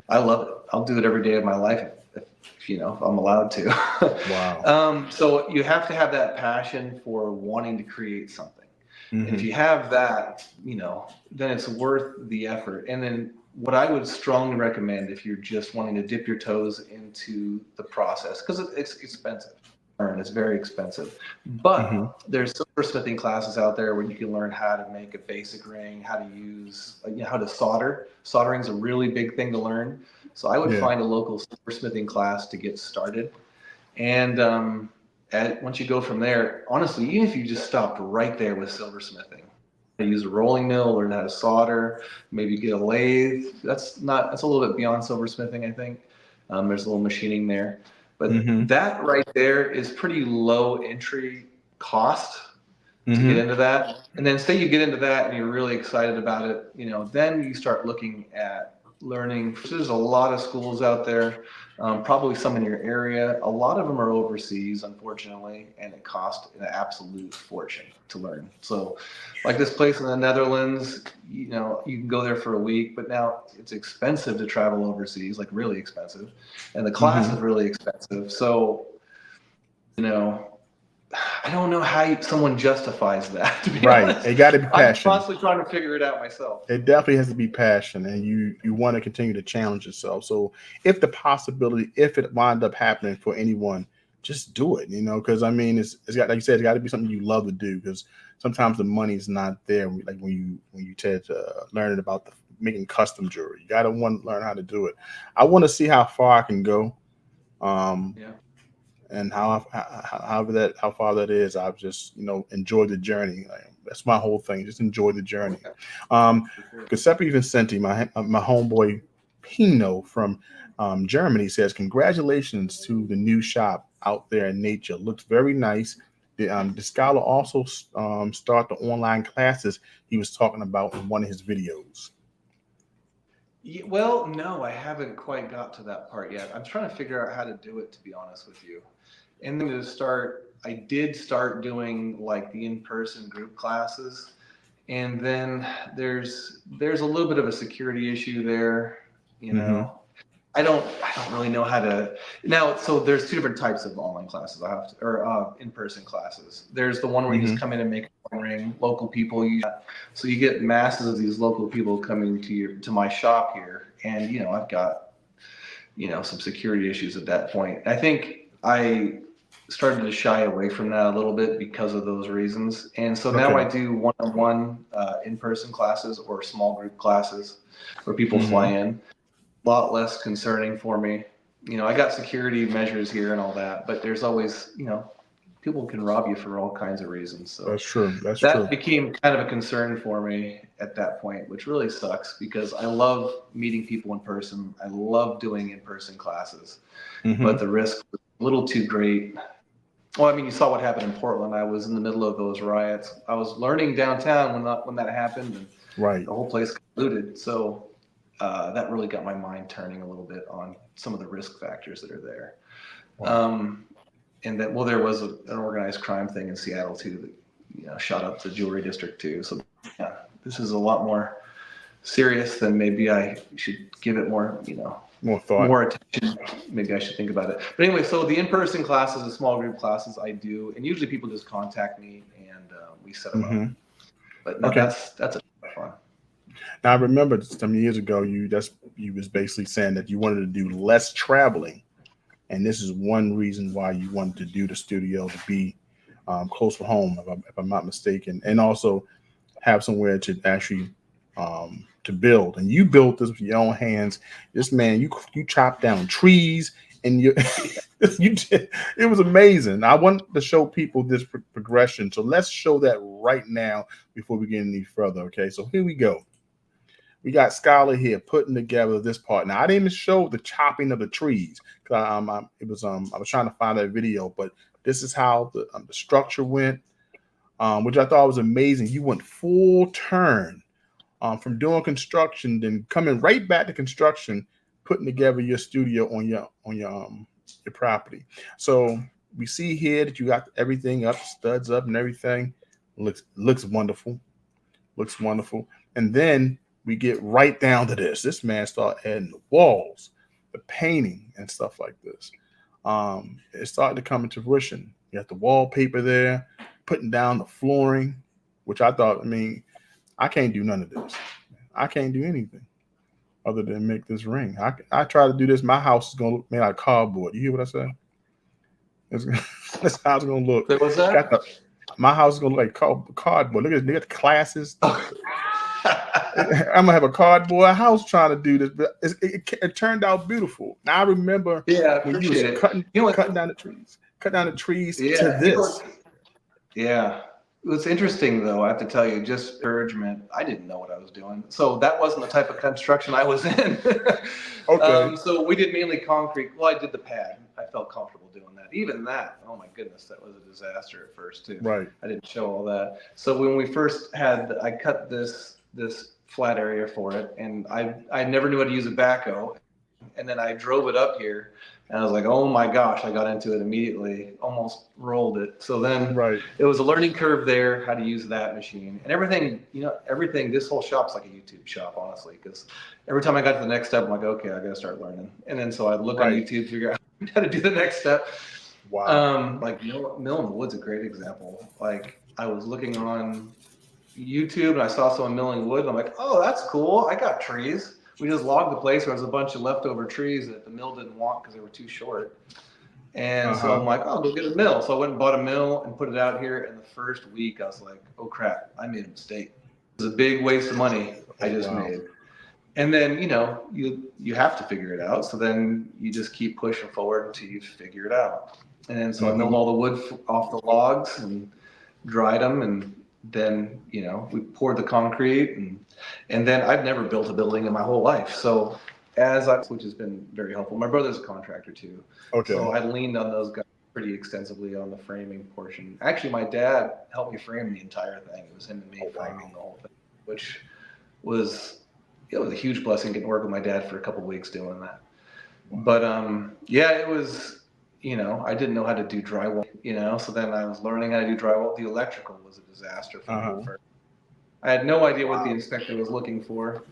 I love it. I'll do it every day of my life if I'm allowed to. Wow. So you have to have that passion for wanting to create something. If you have that, then it's worth the effort. And then what I would strongly recommend if you're just wanting to dip your toes into the process, because it's expensive. It's very expensive. But there's silversmithing classes out there where you can learn how to make a basic ring, how to use, how to solder. Soldering is a really big thing to learn. So I would find a local silversmithing class to get started. And once you go from there, honestly, even if you just stopped right there with silversmithing, use a rolling mill, learn how to solder, maybe get a lathe. That's a little bit beyond silversmithing, I think. There's a little machining there. But that right there is pretty low entry cost to get into that. And then say you get into that and you're really excited about it, then you start looking at learning. There's a lot of schools out there, probably some in your area. A lot of them are overseas, unfortunately, and it costs an absolute fortune to learn. So like this place in the Netherlands, you can go there for a week, but now it's expensive to travel overseas, like really expensive. And the class is really expensive. So, I don't know how someone justifies that, to be honest. It got to be passion. I'm constantly trying to figure it out myself. It definitely has to be passion, and you want to continue to challenge yourself. So if it wind up happening for anyone, just do it, because it's got, like you said, it's got to be something you love to do, because sometimes the money's not there. Like when you tend to learning about making custom jewelry, you got to want to learn how to do it. I want to see how far I can go. And how far that is, I've just enjoyed the journey. That's my whole thing. Just enjoy the journey. Giuseppe Vincenti, my homeboy Pino from Germany, says congratulations to the new shop out there in nature. Looks very nice. The Skyler also start the online classes he was talking about in one of his videos. Well, no, I haven't quite got to that part yet. I'm trying to figure out how to do it, to be honest with you. And then I did start doing like the in-person group classes. And then there's a little bit of a security issue there, I don't really know how to now. So there's two different types of online classes or in-person classes. There's the one where you just come in and make a ring, local people. So you get masses of these local people coming to my shop here, and I've got some security issues at that point. I think I started to shy away from that a little bit because of those reasons, and so now I do one-on-one in-person classes or small group classes where people fly in. A lot less concerning for me. I got security measures here and all that, but there's always, people can rob you for all kinds of reasons. So that's true. That became kind of a concern for me at that point, which really sucks because I love meeting people in person. I love doing in-person classes, but the risk was a little too great. Well, you saw what happened in Portland. I was in the middle of those riots. I was learning downtown when that happened, and the whole place got looted. So that really got my mind turning a little bit on some of the risk factors that are there. And that, there was an organized crime thing in Seattle too that, shot up the jewelry district too. So this is a lot more serious than maybe I should give it more, more thought, more attention. Maybe I should think about it. But anyway, so the in-person classes, the small group classes I do, and usually people just contact me and we set them up. But no, that's a fun. Now, I remember some years ago, you was basically saying that you wanted to do less traveling, and this is one reason why you wanted to do the studio, to be close to home, if I'm not mistaken, and also have somewhere to actually to build. And you built this with your own hands. This man, you chopped down trees, and you did. It was amazing. I want to show people this progression, so let's show that right now before we get any further. Okay, so here we go. We got Skyler here putting together this part. Now I didn't even show the chopping of the trees because I was trying to find that video, but this is how the structure went, which I thought was amazing. You went full turn from doing construction, then coming right back to construction, putting together your studio on your property. So we see here that you got everything up, studs up, and everything. Looks wonderful. Looks wonderful. And then we get right down to this. This man started adding the walls, the painting, and stuff like this. It started to come into fruition. You got the wallpaper there, putting down the flooring, which I thought, I mean, I can't do none of this. I can't do anything other than make this ring. I try to do this. My house is gonna look made out of cardboard. You hear what I said? That's how it's gonna look. What's that? My house is gonna look like cardboard. Look at the classes. I'm gonna have a cardboard house trying to do this, but it turned out beautiful. Now I remember when you was cutting down the trees to this. It's interesting though. I have to tell you, just encouragement. I didn't know what I was doing, so that wasn't the type of construction I was in. Okay. So we did mainly concrete. Well, I did the pad. I felt comfortable doing that. Even that, oh my goodness, that was a disaster at first too. Right. I didn't show all that. So when we first I cut this flat area for it, and I never knew how to use a backhoe, and then I drove it up here, and I was like, oh my gosh, I got into it immediately, almost rolled it. So then it was a learning curve there, how to use that machine and everything. This whole shop's like a YouTube shop, honestly, because every time I got to the next step, I'm like, okay, I got to start learning. And then so I look on YouTube, figure out how to do the next step. Wow. Like Mill in the Wood's a great example. Like I was looking on YouTube and I saw someone milling wood, and I'm like, oh, that's cool. I got trees. We just logged the place where there was a bunch of leftover trees that the mill didn't want because they were too short. And so I'm like, oh, go get a mill. So I went and bought a mill and put it out here. And the first week I was like, oh crap, I made a mistake. It was a big waste of money I just made. And then, you have to figure it out. So then you just keep pushing forward until you figure it out. And then so I milled all the wood off the logs and dried them, and then we poured the concrete, and then I've never built a building in my whole life, so which has been very helpful. My brother's a contractor too, so I leaned on those guys pretty extensively on the framing portion. Actually, my dad helped me frame the entire thing. It was him and me framing the whole thing, which was a huge blessing, getting to work with my dad for a couple of weeks doing that. But it was. I didn't know how to do drywall, so then I was learning how to do drywall. The electrical was a disaster for me first. I had no idea what the inspector was looking for.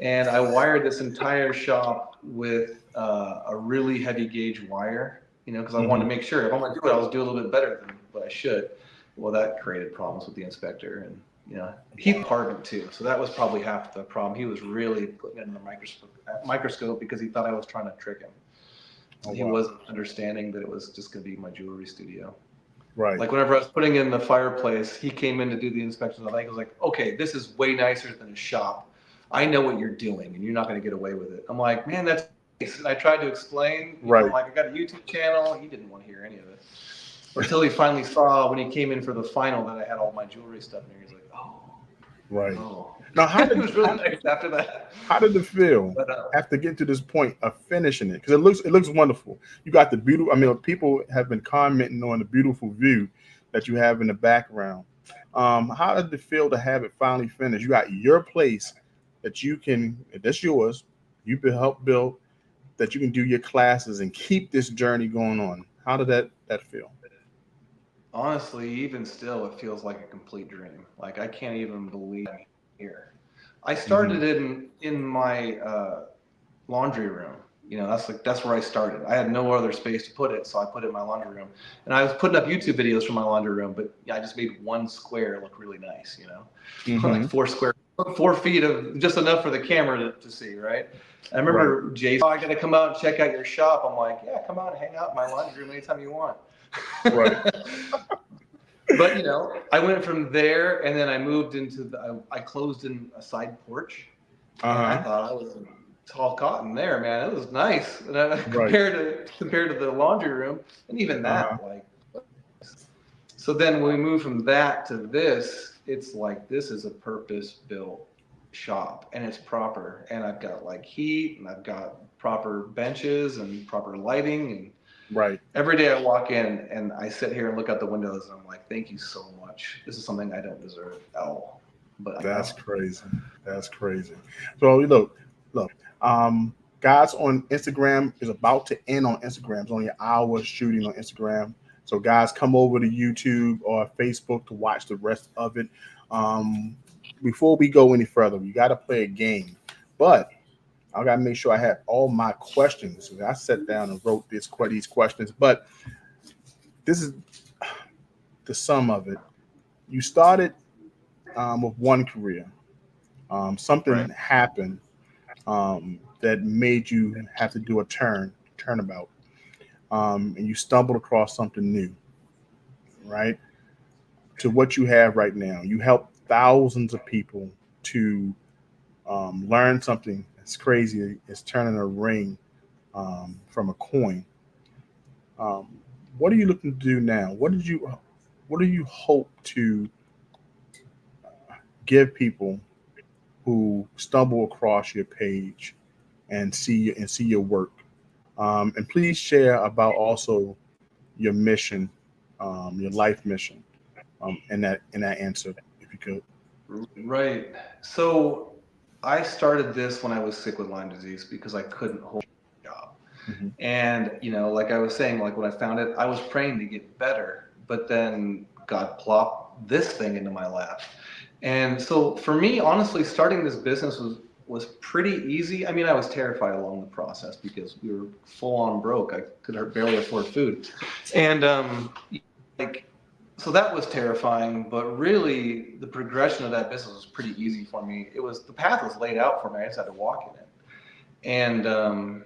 And I wired this entire shop with a really heavy gauge wire, because I wanted to make sure if I'm going to do it, I'll do a little bit better than what I should. Well, that created problems with the inspector, and he pardoned too. So that was probably half the problem. He was really putting it in the microscope because he thought I was trying to trick him. He wasn't understanding that it was just going to be my jewelry studio. Right. Like whenever I was putting in the fireplace, he came in to do the inspection. I think I was like, okay, this is way nicer than a shop. I know what you're doing, and you're not going to get away with it. I'm like, man, that's nice. And I tried to explain. I'm like, I got a YouTube channel. He didn't want to hear any of it. Until he finally saw when he came in for the final that I had all my jewelry stuff in there. He's like, oh. Right. Oh. Now, it was really nice after that. How did it feel after getting to this point of finishing it? Because it looks wonderful. You got the beautiful. I mean, people have been commenting on the beautiful view that you have in the background. How did it feel to have it finally finished? You got your place that's yours. You help build, that you can do your classes and keep this journey going on. How did that feel? Honestly, even still, it feels like a complete dream. Like I can't even believe I'm here. I started in my laundry room. That's where I started. I had no other space to put it, so I put it in my laundry room. And I was putting up YouTube videos from my laundry room, but I just made one square look really nice. Like 4 feet of just enough for the camera to see, right? I remember Jason, I got to come out and check out your shop. I'm like, yeah, come out and hang out in my laundry room anytime you want. Right. But I went from there, and then I moved into I closed in a side porch. And I thought I was in tall cotton there, man. It was nice. And compared to the laundry room, and even that, so then when we moved from that to this, it's like this is a purpose-built shop, and it's proper, and I've got like heat, and I've got proper benches and proper lighting, and Right. every day I walk in and I sit here and look out the windows, and I'm like, thank you so much. This is something I don't deserve at all. But That's crazy. That's crazy. So look. Guys, on Instagram is about to end on Instagram. It's only an hour shooting on Instagram. So guys, come over to YouTube or Facebook to watch the rest of it. Before we go any further, we got to play a game, but I got to make sure I have all my questions. So I sat down and wrote these questions, but this is the sum of it. You started with one career. Something happened that made you have to do a turnabout, and you stumbled across something new, right? To what you have right now. You help thousands of people to learn something as crazy as turning a ring from a coin. What are you looking to do now? What do you hope to give people who stumble across your page and see your work? And please share about also your mission, your life mission, in that answer, if you could. Right. So I started this when I was sick with Lyme disease because I couldn't hold a job. Mm-hmm. And, like I was saying, like when I found it, I was praying to get better, but then God plopped this thing into my lap. And so for me, honestly, starting this business was pretty easy. I mean, I was terrified along the process because we were full on broke. I could barely afford food. And like, so that was terrifying, but really the progression of that business was pretty easy for me. The path was laid out for me. I just had to walk in it. And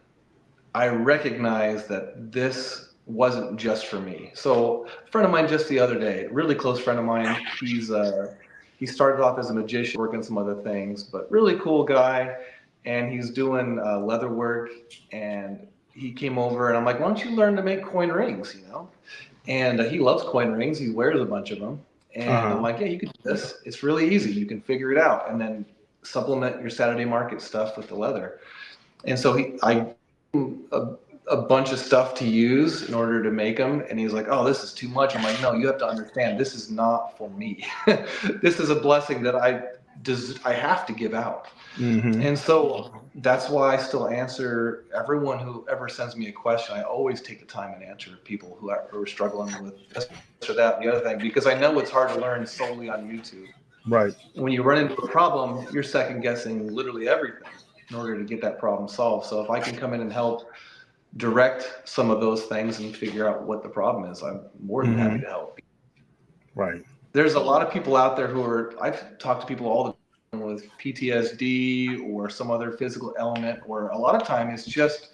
I recognized that this wasn't just for me. So a friend of mine just the other day, a really close friend of mine, he started off as a magician, working some other things, but really cool guy. And he's doing leather work, and he came over and I'm like, why don't you learn to make coin rings, And he loves coin rings. He wears a bunch of them. And I'm like, yeah, you can do this. It's really easy. You can figure it out. And then supplement your Saturday market stuff with the leather. And so I a bunch of stuff to use in order to make them. And he's like, oh, this is too much. I'm like, no, you have to understand, this is not for me. This is a blessing that I have to give out. Mm-hmm. And so that's why I still answer everyone who ever sends me a question. I always take the time and answer people who are struggling with this or that and the other thing, because I know it's hard to learn solely on YouTube. Right. When you run into a problem, you're second guessing literally everything in order to get that problem solved. So if I can come in and help direct some of those things and figure out what the problem is, I'm more than happy to help. Right. There's a lot of people out there I've talked to people all the time with PTSD or some other physical element, or a lot of time it's just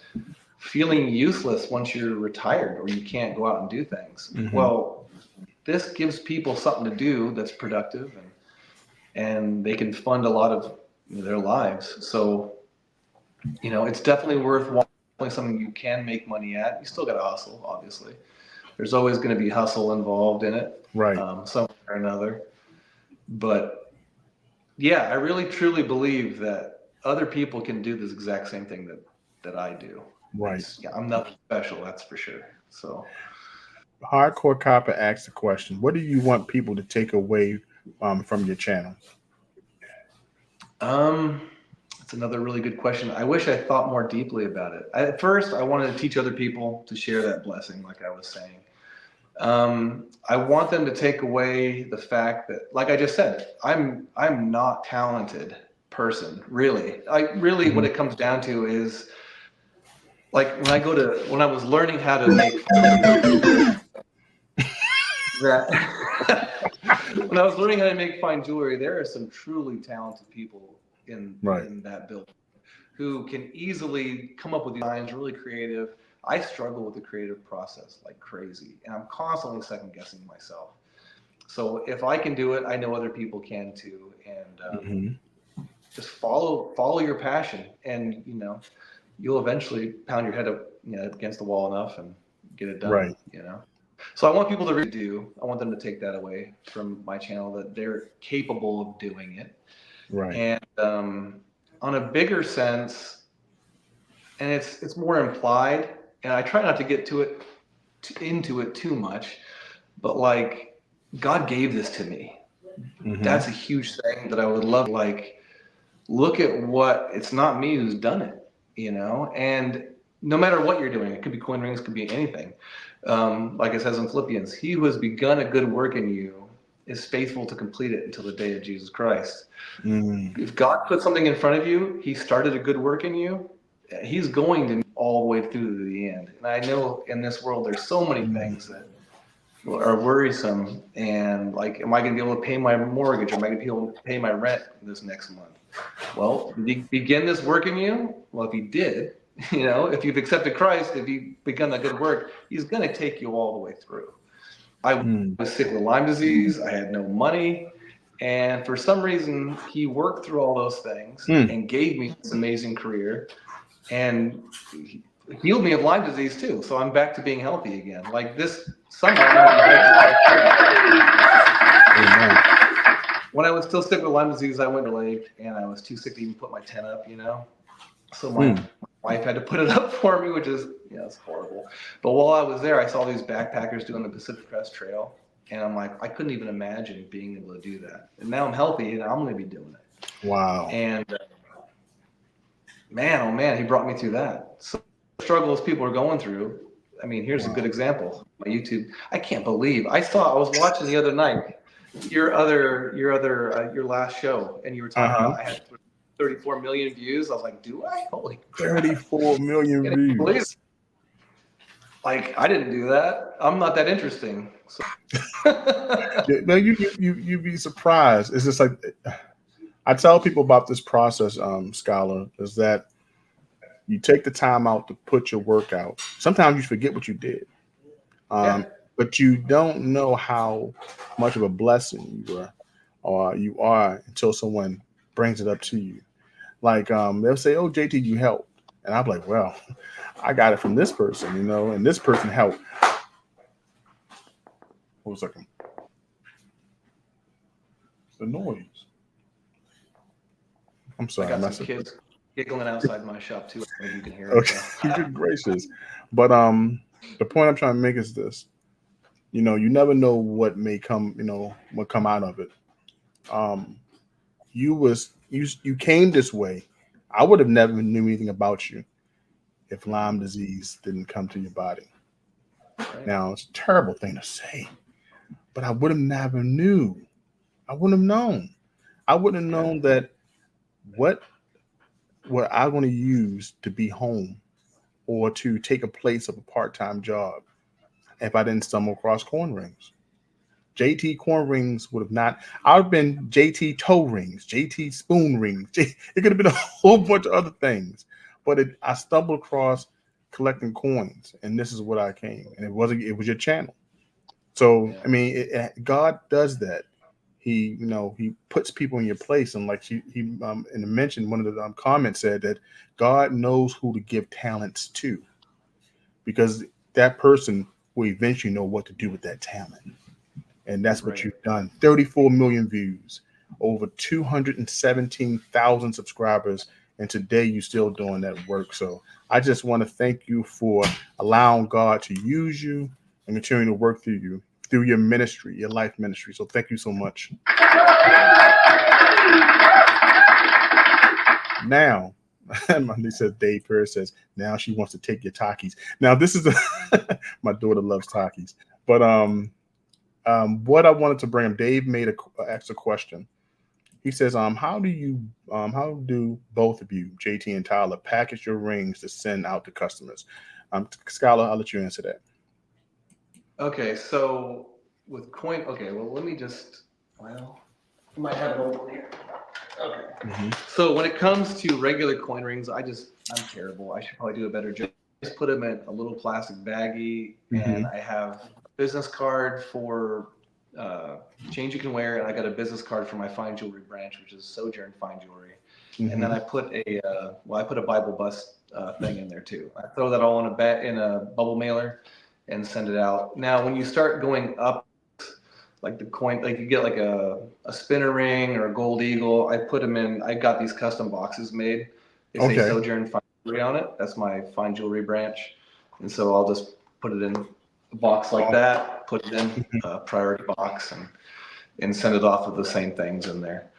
feeling useless once you're retired or you can't go out and do things. Mm-hmm. Well, this gives people something to do that's productive, and they can fund a lot of their lives. So, it's definitely worthwhile. Something you can make money at. You still got to hustle, obviously. There's always going to be hustle involved in it, right? Somewhere or another. But yeah, I really truly believe that other people can do this exact same thing that I do. Right. I'm nothing special, that's for sure. So, Hardcore Copper asked the question: what do you want people to take away from your channel? That's another really good question. I wish I thought more deeply about it. At first, I wanted to teach other people to share that blessing, like I was saying. I want them to take away the fact that, like I just said, I'm not a talented person, really. Mm-hmm. What it comes down to is, like when I was learning how to make when I was learning how to make fine jewelry, there are some truly talented people in that building who can easily come up with designs, really creative. I struggle with the creative process like crazy, and I'm constantly second guessing myself. So if I can do it, I know other people can too. And just follow your passion, and you'll eventually pound your head up against the wall enough and get it done. Right. So I want people to I want them to take that away from my channel, that they're capable of doing it. Right. And on a bigger sense, and it's more implied, and I try not to get into it too much, but like God gave this to me. That's a huge thing that I would love. Like, look at what, it's not me who's done it, and no matter what you're doing, it could be coin rings, could be anything. Like it says in Philippians, he who has begun a good work in you is faithful to complete it until the day of Jesus Christ. If God put something in front of you, he started a good work in you, he's going to all the way through to the end. And I know in this world, there's so many things that are worrisome, and like, am I going to be able to pay my mortgage? Am I going to be able to pay my rent this next month? Well, did he begin this work in you? Well, if he did, if you've accepted Christ, if you've begun that good work, he's going to take you all the way through. I was sick with Lyme disease. I had no money. And for some reason, he worked through all those things and gave me this amazing career, and healed me of Lyme disease too. So I'm back to being healthy again. Like this summer, when I was still sick with Lyme disease, I went to lake, and I was too sick to even put my tent up, So my wife had to put it up for me, which is, it's horrible. But while I was there, I saw these backpackers doing the Pacific Crest Trail. And I'm like, I couldn't even imagine being able to do that. And now I'm healthy, and I'm going to be doing it. Wow. And man, oh man, he brought me through that. So the struggles people are going through. I mean, here's a good example. My YouTube. I can't believe I was watching the other night your last show, and you were talking about I had 34 million views. I was like, do I? Holy crap. 34 million views. Like, I didn't do that. I'm not that interesting. So. No, you'd be surprised. It's just like, I tell people about this process, Skyler, is that you take the time out to put your work out. Sometimes you forget what you did, but you don't know how much of a blessing you are until someone brings it up to you. Like they'll say, "Oh, JT, you helped," and I'm like, "Well, I got it from this person, and this person helped." Hold a second. The noise. I'm sorry. I got some kids giggling outside my shop too. You can hear it. Okay, good gracious. But the point I'm trying to make is this: you never know what may come, what come out of it. You came this way. I would have never knew anything about you if Lyme disease didn't come to your body. Right. Now, it's a terrible thing to say, but I would have never knew. I wouldn't have known. I wouldn't have known that what I want to use to be home or to take a place of a part-time job if I didn't stumble across coin rings. JTCoinRings would have not. I would have been JT toe rings, JT spoon rings. It could have been a whole bunch of other things, but I stumbled across collecting coins, and this is what I came. And it was your channel. So I mean, God does that. He puts people in your place, and like he in the mention, one of the comments said that God knows who to give talents to, because that person will eventually know what to do with that talent. And that's what you've done. 34 million views, over 217,000 subscribers. And today you're still doing that work. So I just want to thank you for allowing God to use you and continuing to work through you, through your ministry, your life ministry. So thank you so much. Now, he says, Dave Perry says, now she wants to take your Takis. Now this is my daughter loves Takis. But what I wanted to bring up, Dave asked a question. He says, how do both of you, JT and Tyler, package your rings to send out to customers? Skyler, I'll let you answer that. Okay, so with let me I might have it over here. Okay. Mm-hmm. So when it comes to regular coin rings, I'm terrible. I should probably do a better job. Just put them in a little plastic baggie, and I have business card for change you can wear, and I got a business card for my fine jewelry branch, which is Sojourn Fine Jewelry. And then I put a Bible bus thing in there too. I throw that all in a bubble mailer and send it out. Now, when you start going up, like the coin, like you get like a spinner ring or a gold eagle. I put them in. I got these custom boxes made. They say Sojourn Fine Jewelry on it. That's my fine jewelry branch, and so I'll just put it in a box like that. Put it in a priority box and send it off with the same things in there.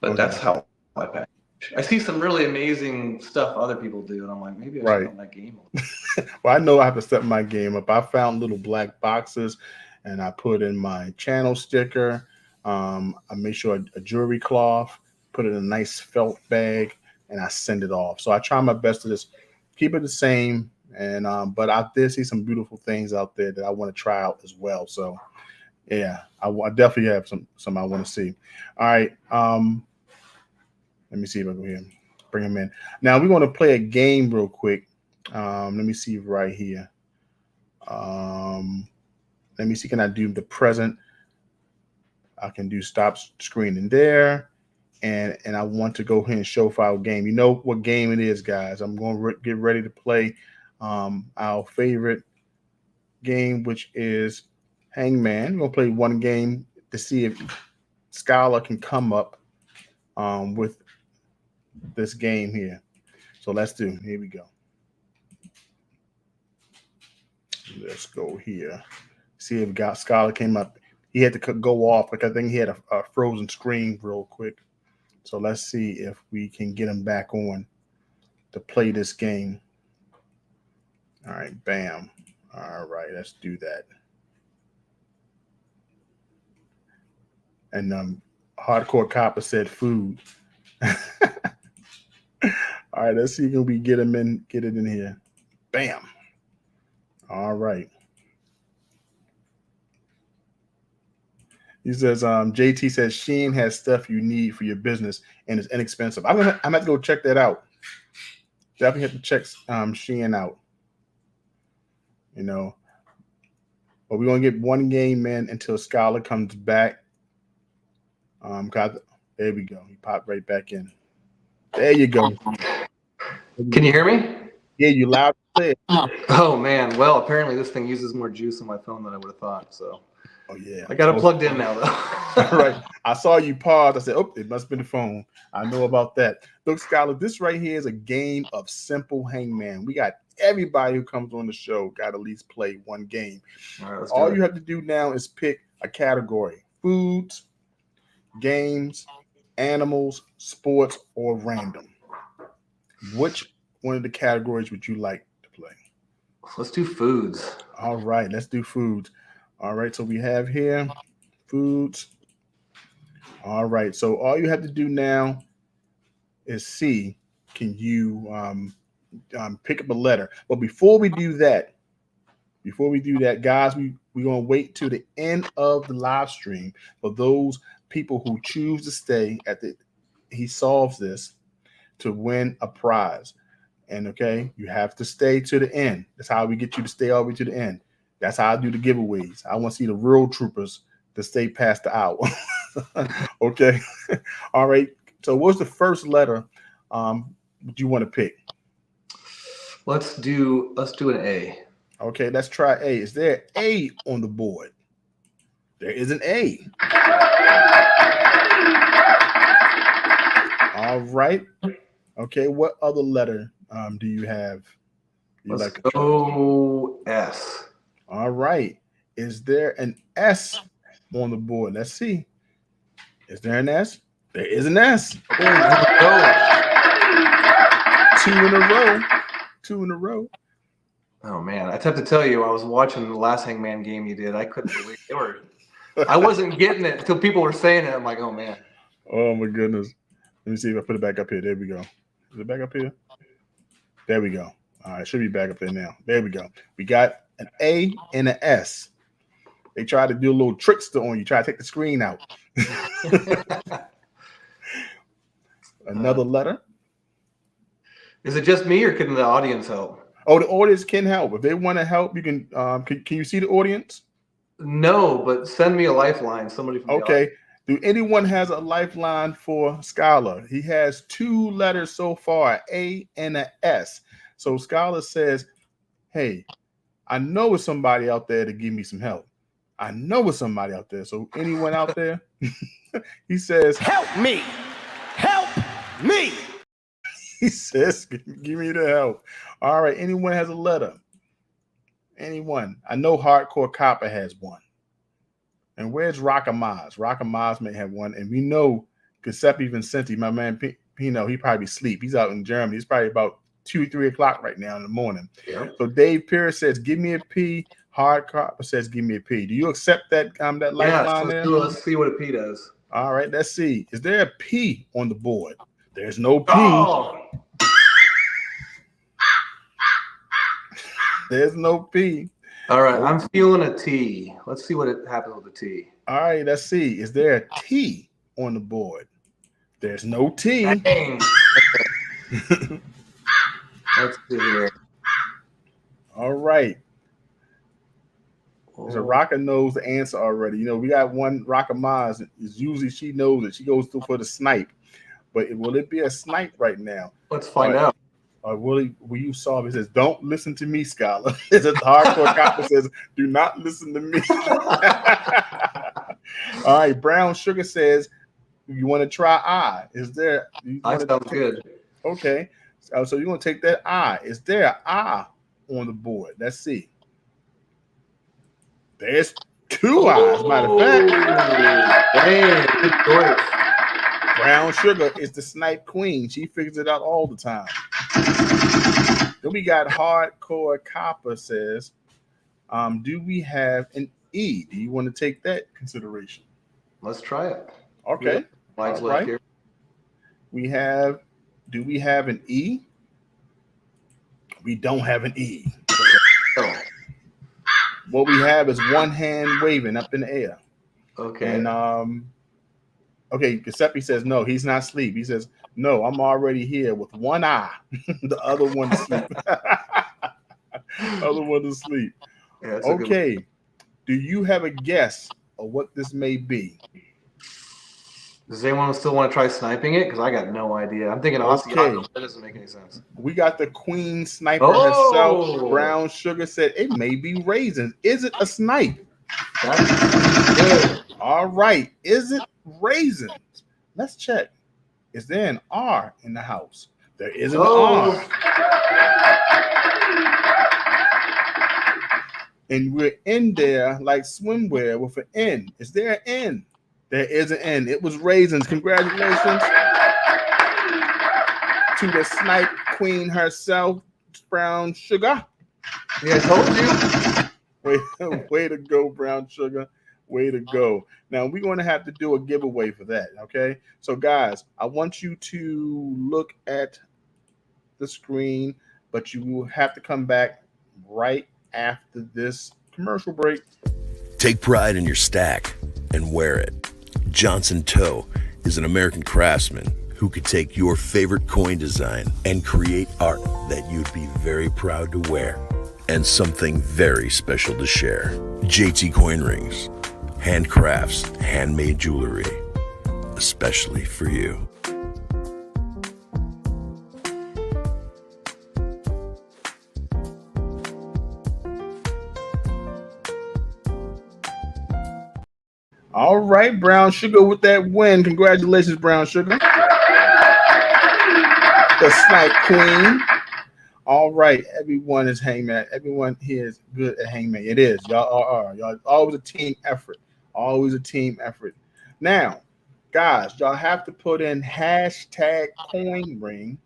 But that's how I package. I see some really amazing stuff other people do, and I'm like, maybe I should up my game. Well, I know I have to step my game up. I found little black boxes, and I put in my channel sticker. I made sure a jewelry cloth, put it in a nice felt bag, and I send it off. So I try my best to just keep it the same. And but I did see some beautiful things out there that I want to try out as well. So yeah, I definitely have some I want to see. All right. Let me see if I can hear him. Bring him in. Now we're going to play a game real quick. Let me see right here. Let me see. Can I do the present? I can do stop screening there. And I want to go ahead and show file game. You know what game it is, guys. I'm going to get ready to play our favorite game, which is Hangman. We're going to play one game to see if Skyler can come up with this game here. So let's do. Here we go. Let's go here. See if Skyler came up. He had to go off. Like I think he had a frozen screen real quick. So let's see if we can get him back on to play this game. All right, bam. All right, let's do that. And Hardcore Copper said food. All right, let's see if we get it in here. Bam. All right. He says, JT says Shein has stuff you need for your business and it's inexpensive. I'm gonna have to go check that out. Definitely have to check Shein out. You know. But we're gonna get one game in until Skyler comes back. There we go. He popped right back in. There you go. Can you hear me? Yeah, you loud and clear. Oh man. Well, apparently this thing uses more juice on my phone than I would have thought. So. Oh yeah. I got it plugged in now though. All right. I saw you pause. I said, oh, it must have been the phone. I know about that. Look, Skyler, this right here is a game of simple hangman. We got everybody who comes on the show got to at least play one game. All you have to do now is pick a category: foods, games, animals, sports, or random. Which one of the categories would you like to play? Let's do foods. All right, let's do foods. All right, so we have here foods. All right, so all you have to do now is see, can you pick up a letter? But before we do that, guys, we're going to wait till the end of the live stream for those people who choose to stay he solves this to win a prize. And okay, you have to stay to the end. That's how we get you to stay all the way to the end. That's how I do the giveaways. I want to see the real troopers to stay past the hour. Okay. All right. So what's the first letter do you want to pick? Let's do an A. Okay, let's try A. Is there an A on the board? There is an A. All right. Okay, what other letter do you have? Let's go S. All right. Is there an S on the board? Let's see. Is there an S? There is an S. Two in a row. Oh man, I have to tell you, I was watching the last Hangman game you did. I couldn't believe they were. I wasn't getting it until people were saying it. I'm like, oh man. Oh my goodness. Let me see if I put it back up here. There we go. Is it back up here? There we go. All right, it should be back up there now. There we go. We got an A and an S. They try to do a little trickster on you. Try to take the screen out. Another letter. Is it just me or can the audience help? Oh, the audience can help. If they want to help, you can. Can you see the audience? No, but send me a lifeline. Somebody from okay. Do anyone has a lifeline for Skyler? He has two letters so far, A and an S. So Skyler says, hey, I know it's somebody out there to give me some help. I know it's somebody out there. So anyone out there? He says, help me. Help me. He says, give me the help. All right. Anyone has a letter? Anyone? I know Hardcore Copper has one. And where's Rockamaz? Rockamaz may have one. And we know Giuseppe Vincenti, my man Pino, he probably sleep. He's out in Germany. He's probably about 2-3 o'clock right now in the morning. Yeah. So Dave Pierce says, give me a P. Hard Copper says, give me a P. Do you accept that lifeline there? Let's see what a P does. All right, let's see. Is there a P on the board? There's no P. Oh. There's no P. All right, I'm feeling a T. Let's see what happens with the T. All right, let's see. Is there a T on the board? There's no T. Dang. Let's see here. All right. So Rocka knows the answer already. You know, we got one Rocka Maz. Usually she knows it. She goes through for the snipe. But will it be a snipe right now? Let's find out. Or will you solve it? It says, don't listen to me, Skyler. It's a Hardcore Copper says, do not listen to me. All right, Brown Sugar says, you want to try I? Is there? I sounds good. Okay. So you're going to take that I. Is there an I on the board? Let's see. There's two eyes, matter of fact. Dang, good choice. Brown Sugar is the snipe queen. She figures it out all the time. Then we got Hardcore Copper says, do we have an E? Do you want to take that consideration? Let's try it. Okay. Mike's All left right. here. Do we have an E? We don't have an E. Oh. What we have is one hand waving up in the air. Okay. And okay, Giuseppe says no, he's not asleep. He says, no, I'm already here with one eye. The other one asleep. Other one asleep. Yeah, okay. Do you have a guess of what this may be? Does anyone still want to try sniping it? Because I got no idea. I'm thinking Asiago. That doesn't make any sense. We got the queen sniper herself. Brown Sugar said it may be raisins. Is it a snipe? That's good. All right. Is it raisins? Let's check. Is there an R in the house? There is an R. And we're in there like swimwear with an N. Is there an N? There is an N. It was raisins. Congratulations to the snipe queen herself, Brown Sugar. Yeah, I told you. Way to go, Brown Sugar. Way to go. Now, we're going to have to do a giveaway for that, okay? So, guys, I want you to look at the screen, but you will have to come back right after this commercial break. Take pride in your stack and wear it. Johnson Toe is an American craftsman who could take your favorite coin design and create art that you'd be very proud to wear and something very special to share. JTCoinRings, handcrafts, handmade jewelry, especially for you. All right, Brown Sugar with that win. Congratulations, Brown Sugar. The snipe queen. All right, everyone is hangman. Everyone here is good at hangman. It is. Y'all are. Y'all always a team effort. Always a team effort. Now, guys, y'all have to put in hashtag coin ring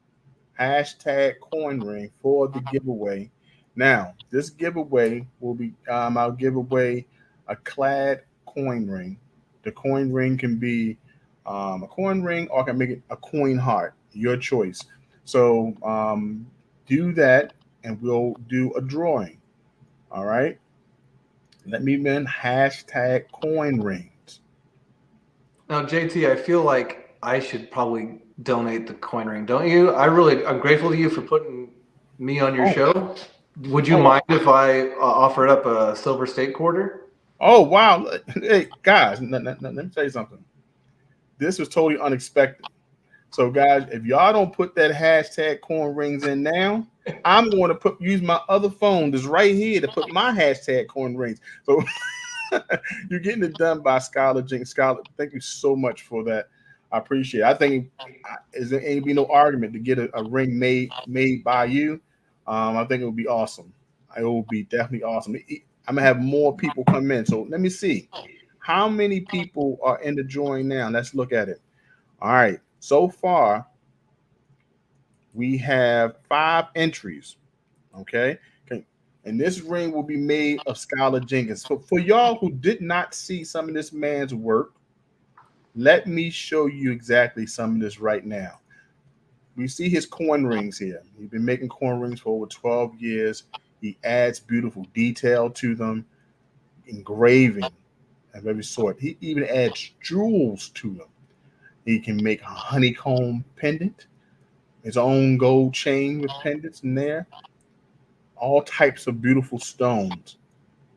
for the giveaway. Now, this giveaway will be I'll give away a clad coin ring. The coin ring can be a coin ring, or I can make it a coin heart, your choice. So do that and we'll do a drawing. All right, let me then hashtag coin rings. Now, JT, I feel like I should probably donate the coin ring, don't you? I'm grateful to you for putting me on your show. Would you mind if I offered up a silver state quarter? Oh, wow. Hey, guys, let me tell you something. This was totally unexpected. So, guys, if y'all don't put that hashtag coin rings in now, I'm going to use my other phone that's right here to put my hashtag coin rings. So You're getting it done by Skyler Jenkins. Skyler, thank you so much for that. I appreciate it. I think there ain't be no argument to get a ring made by you. I think it would be awesome. It will be definitely awesome. I'm gonna have more people come in. So let me see how many people are in the drawing now. Let's look at it. All right. So far, we have 5 entries. Okay. And this ring will be made of Skyler Jenkins. So for y'all who did not see some of this man's work, let me show you exactly some of this right now. We see his coin rings here. He's been making coin rings for over 12 years. He adds beautiful detail to them, engraving of every sort. He even adds jewels to them. He can make a honeycomb pendant, his own gold chain with pendants in there. All types of beautiful stones,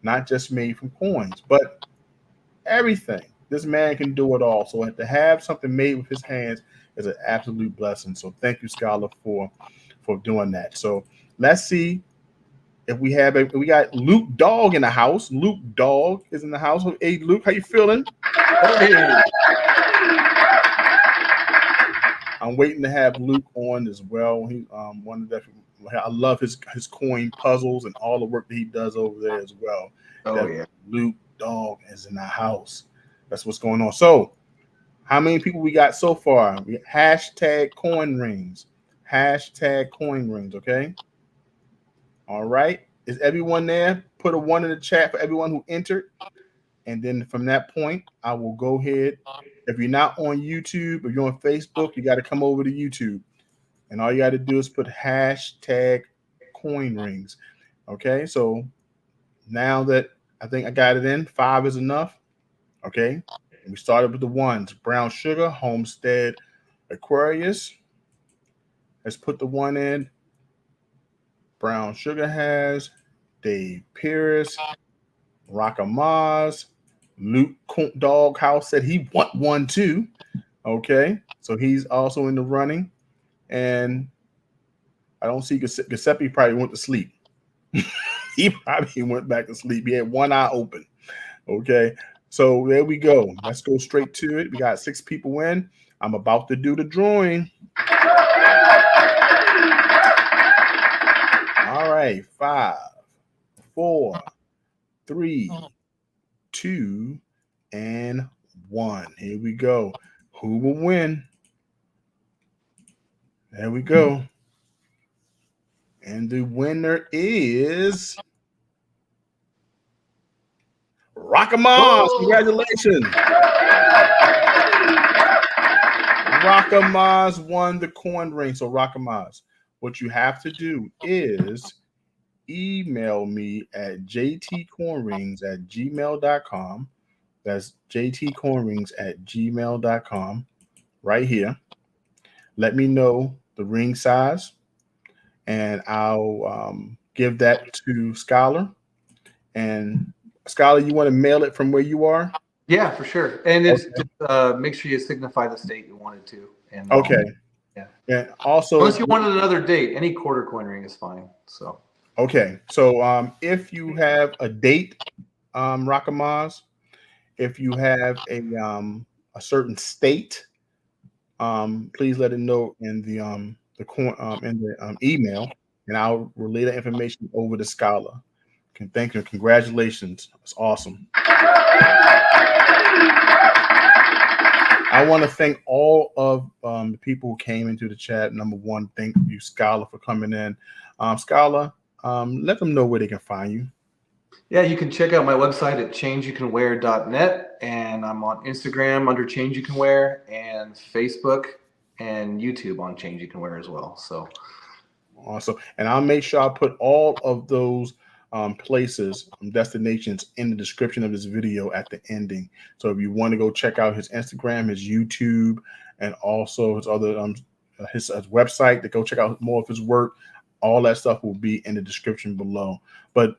not just made from coins, but everything. This man can do it all. So to have something made with his hands is an absolute blessing. So thank you, Skyler, for doing that. So let's see if we got Luke Dog in the house. Luke Dog is in the house. Hey, Luke, how you feeling? Hey. I'm waiting to have Luke on as well. He one of the I love his coin puzzles and all the work that he does over there as well. Yeah. Luke Dog is in the house. That's what's going on. So, how many people we got so far? Hashtag coin rings. Hashtag coin rings. Okay. All right. Is everyone there? Put a 1 in the chat for everyone who entered. And then from that point, I will go ahead. If you're not on YouTube, if you're on Facebook, you got to come over to YouTube. And all you got to do is put hashtag coin rings. Okay, so now that I think I got it in, 5 is enough. Okay, and we started with the 1s. Brown Sugar, Homestead, Aquarius. Let's put the 1 in. Brown Sugar has Dave Pierce, Rockamaz, Luke Doghouse said he want 1 too. Okay, so he's also in the running. And I don't see Giuseppe probably went to sleep. He probably went back to sleep. He had 1 eye open. Okay. So there we go. Let's go straight to it. We got 6 people in. I'm about to do the drawing. All right. 5, 4, 3, 2, and 1. Here we go. Who will win? There we go. And the winner is Rockamaz. Congratulations. Rockamaz won the coin ring. So Rockamaz, what you have to do is email me at jtcoinrings@gmail.com. That's jtcoinrings@gmail.com right here. Let me know the ring size, and I'll give that to Skyler. And Skyler, you want to mail it from where you are? Yeah, for sure. And it's just, make sure you signify the state you wanted to. And okay. Yeah. And also, unless you wanted another date, any quarter coin ring is fine. So. Okay. So if you have a date, Rockamaz, if you have a certain state, please let it know in the email, and I'll relay the information over to Skyler. Thank you. Congratulations. It's awesome. I want to thank all of the people who came into the chat. Number 1, thank you, Skyler, for coming in. Skyler, let them know where they can find you. Yeah, you can check out my website at changeyoucanwear.net, and I'm on Instagram under Change You Can Wear, and Facebook and YouTube on Change You Can Wear as well. So awesome. And I'll make sure I put all of those places, destinations in the description of this video at the ending. So if you want to go check out his Instagram, his YouTube, and also his other his website to go check out more of his work, all that stuff will be in the description below. But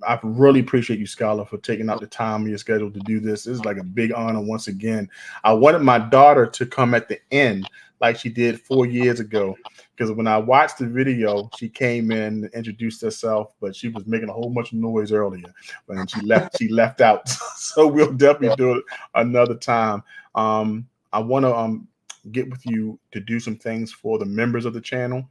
I really appreciate you, Skyler, for taking out the time in your schedule to do this. This is like a big honor once again. I wanted my daughter to come at the end, like she did 4 years ago. Because when I watched the video, she came in and introduced herself, but she was making a whole bunch of noise earlier. When she left out. So we'll definitely do it another time. I want to get with you to do some things for the members of the channel.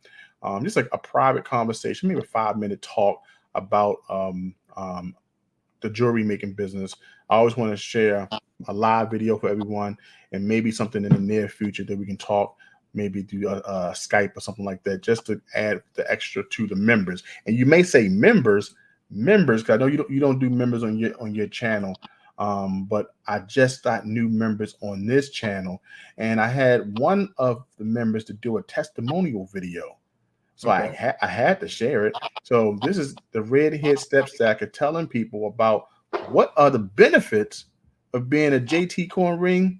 Just like a private conversation, maybe a 5-minute talk about the jewelry making business. I always want to share a live video for everyone, and maybe something in the near future that we can talk, maybe do a Skype or something like that, just to add the extra to the members. And you may say members, because I know you don't do members on your channel, but I just got new members on this channel, and I had one of the members to do a testimonial video. So okay. I had to share it. So this is the Redhead Step Stacker telling people about what are the benefits of being a JTCoinRings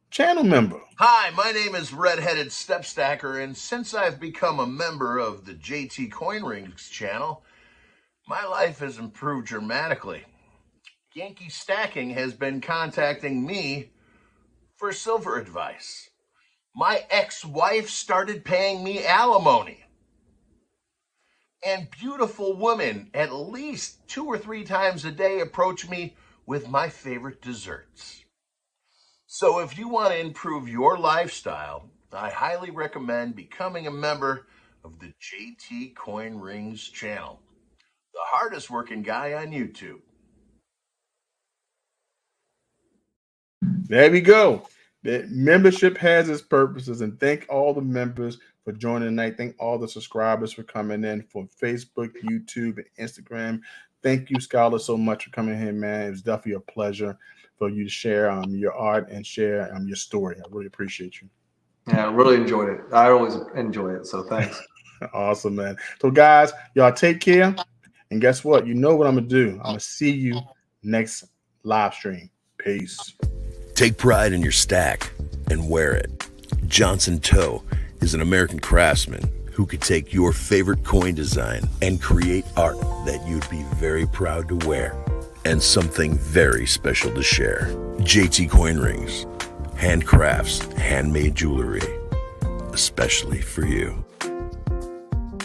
channel member. Hi, my name is Redheaded Step Stacker, and since I've become a member of the JTCoinRings channel, my life has improved dramatically. Yankee Stacking has been contacting me for silver advice. My ex-wife started paying me alimony. And beautiful women at least 2 or 3 times a day approach me with my favorite desserts. So if you want to improve your lifestyle, I highly recommend becoming a member of the JTCoinRings channel, the hardest working guy on YouTube. There we go. The membership has its purposes, and thank all the members for joining tonight. Thank all the subscribers for coming in from Facebook, YouTube, and Instagram. Thank you, Skyler, so much for coming here, man. It was definitely a pleasure for you to share your art and share your story. I really appreciate you. Yeah, I really enjoyed it. I always enjoy it, so thanks. Awesome, man. So, guys, y'all take care. And guess what? You know what I'm going to do. I'm going to see you next live stream. Peace. Take pride in your stack and wear it. Johnson Toe is an American craftsman who could take your favorite coin design and create art that you'd be very proud to wear and something very special to share. JTCoinRings, handcrafts, handmade jewelry, especially for you.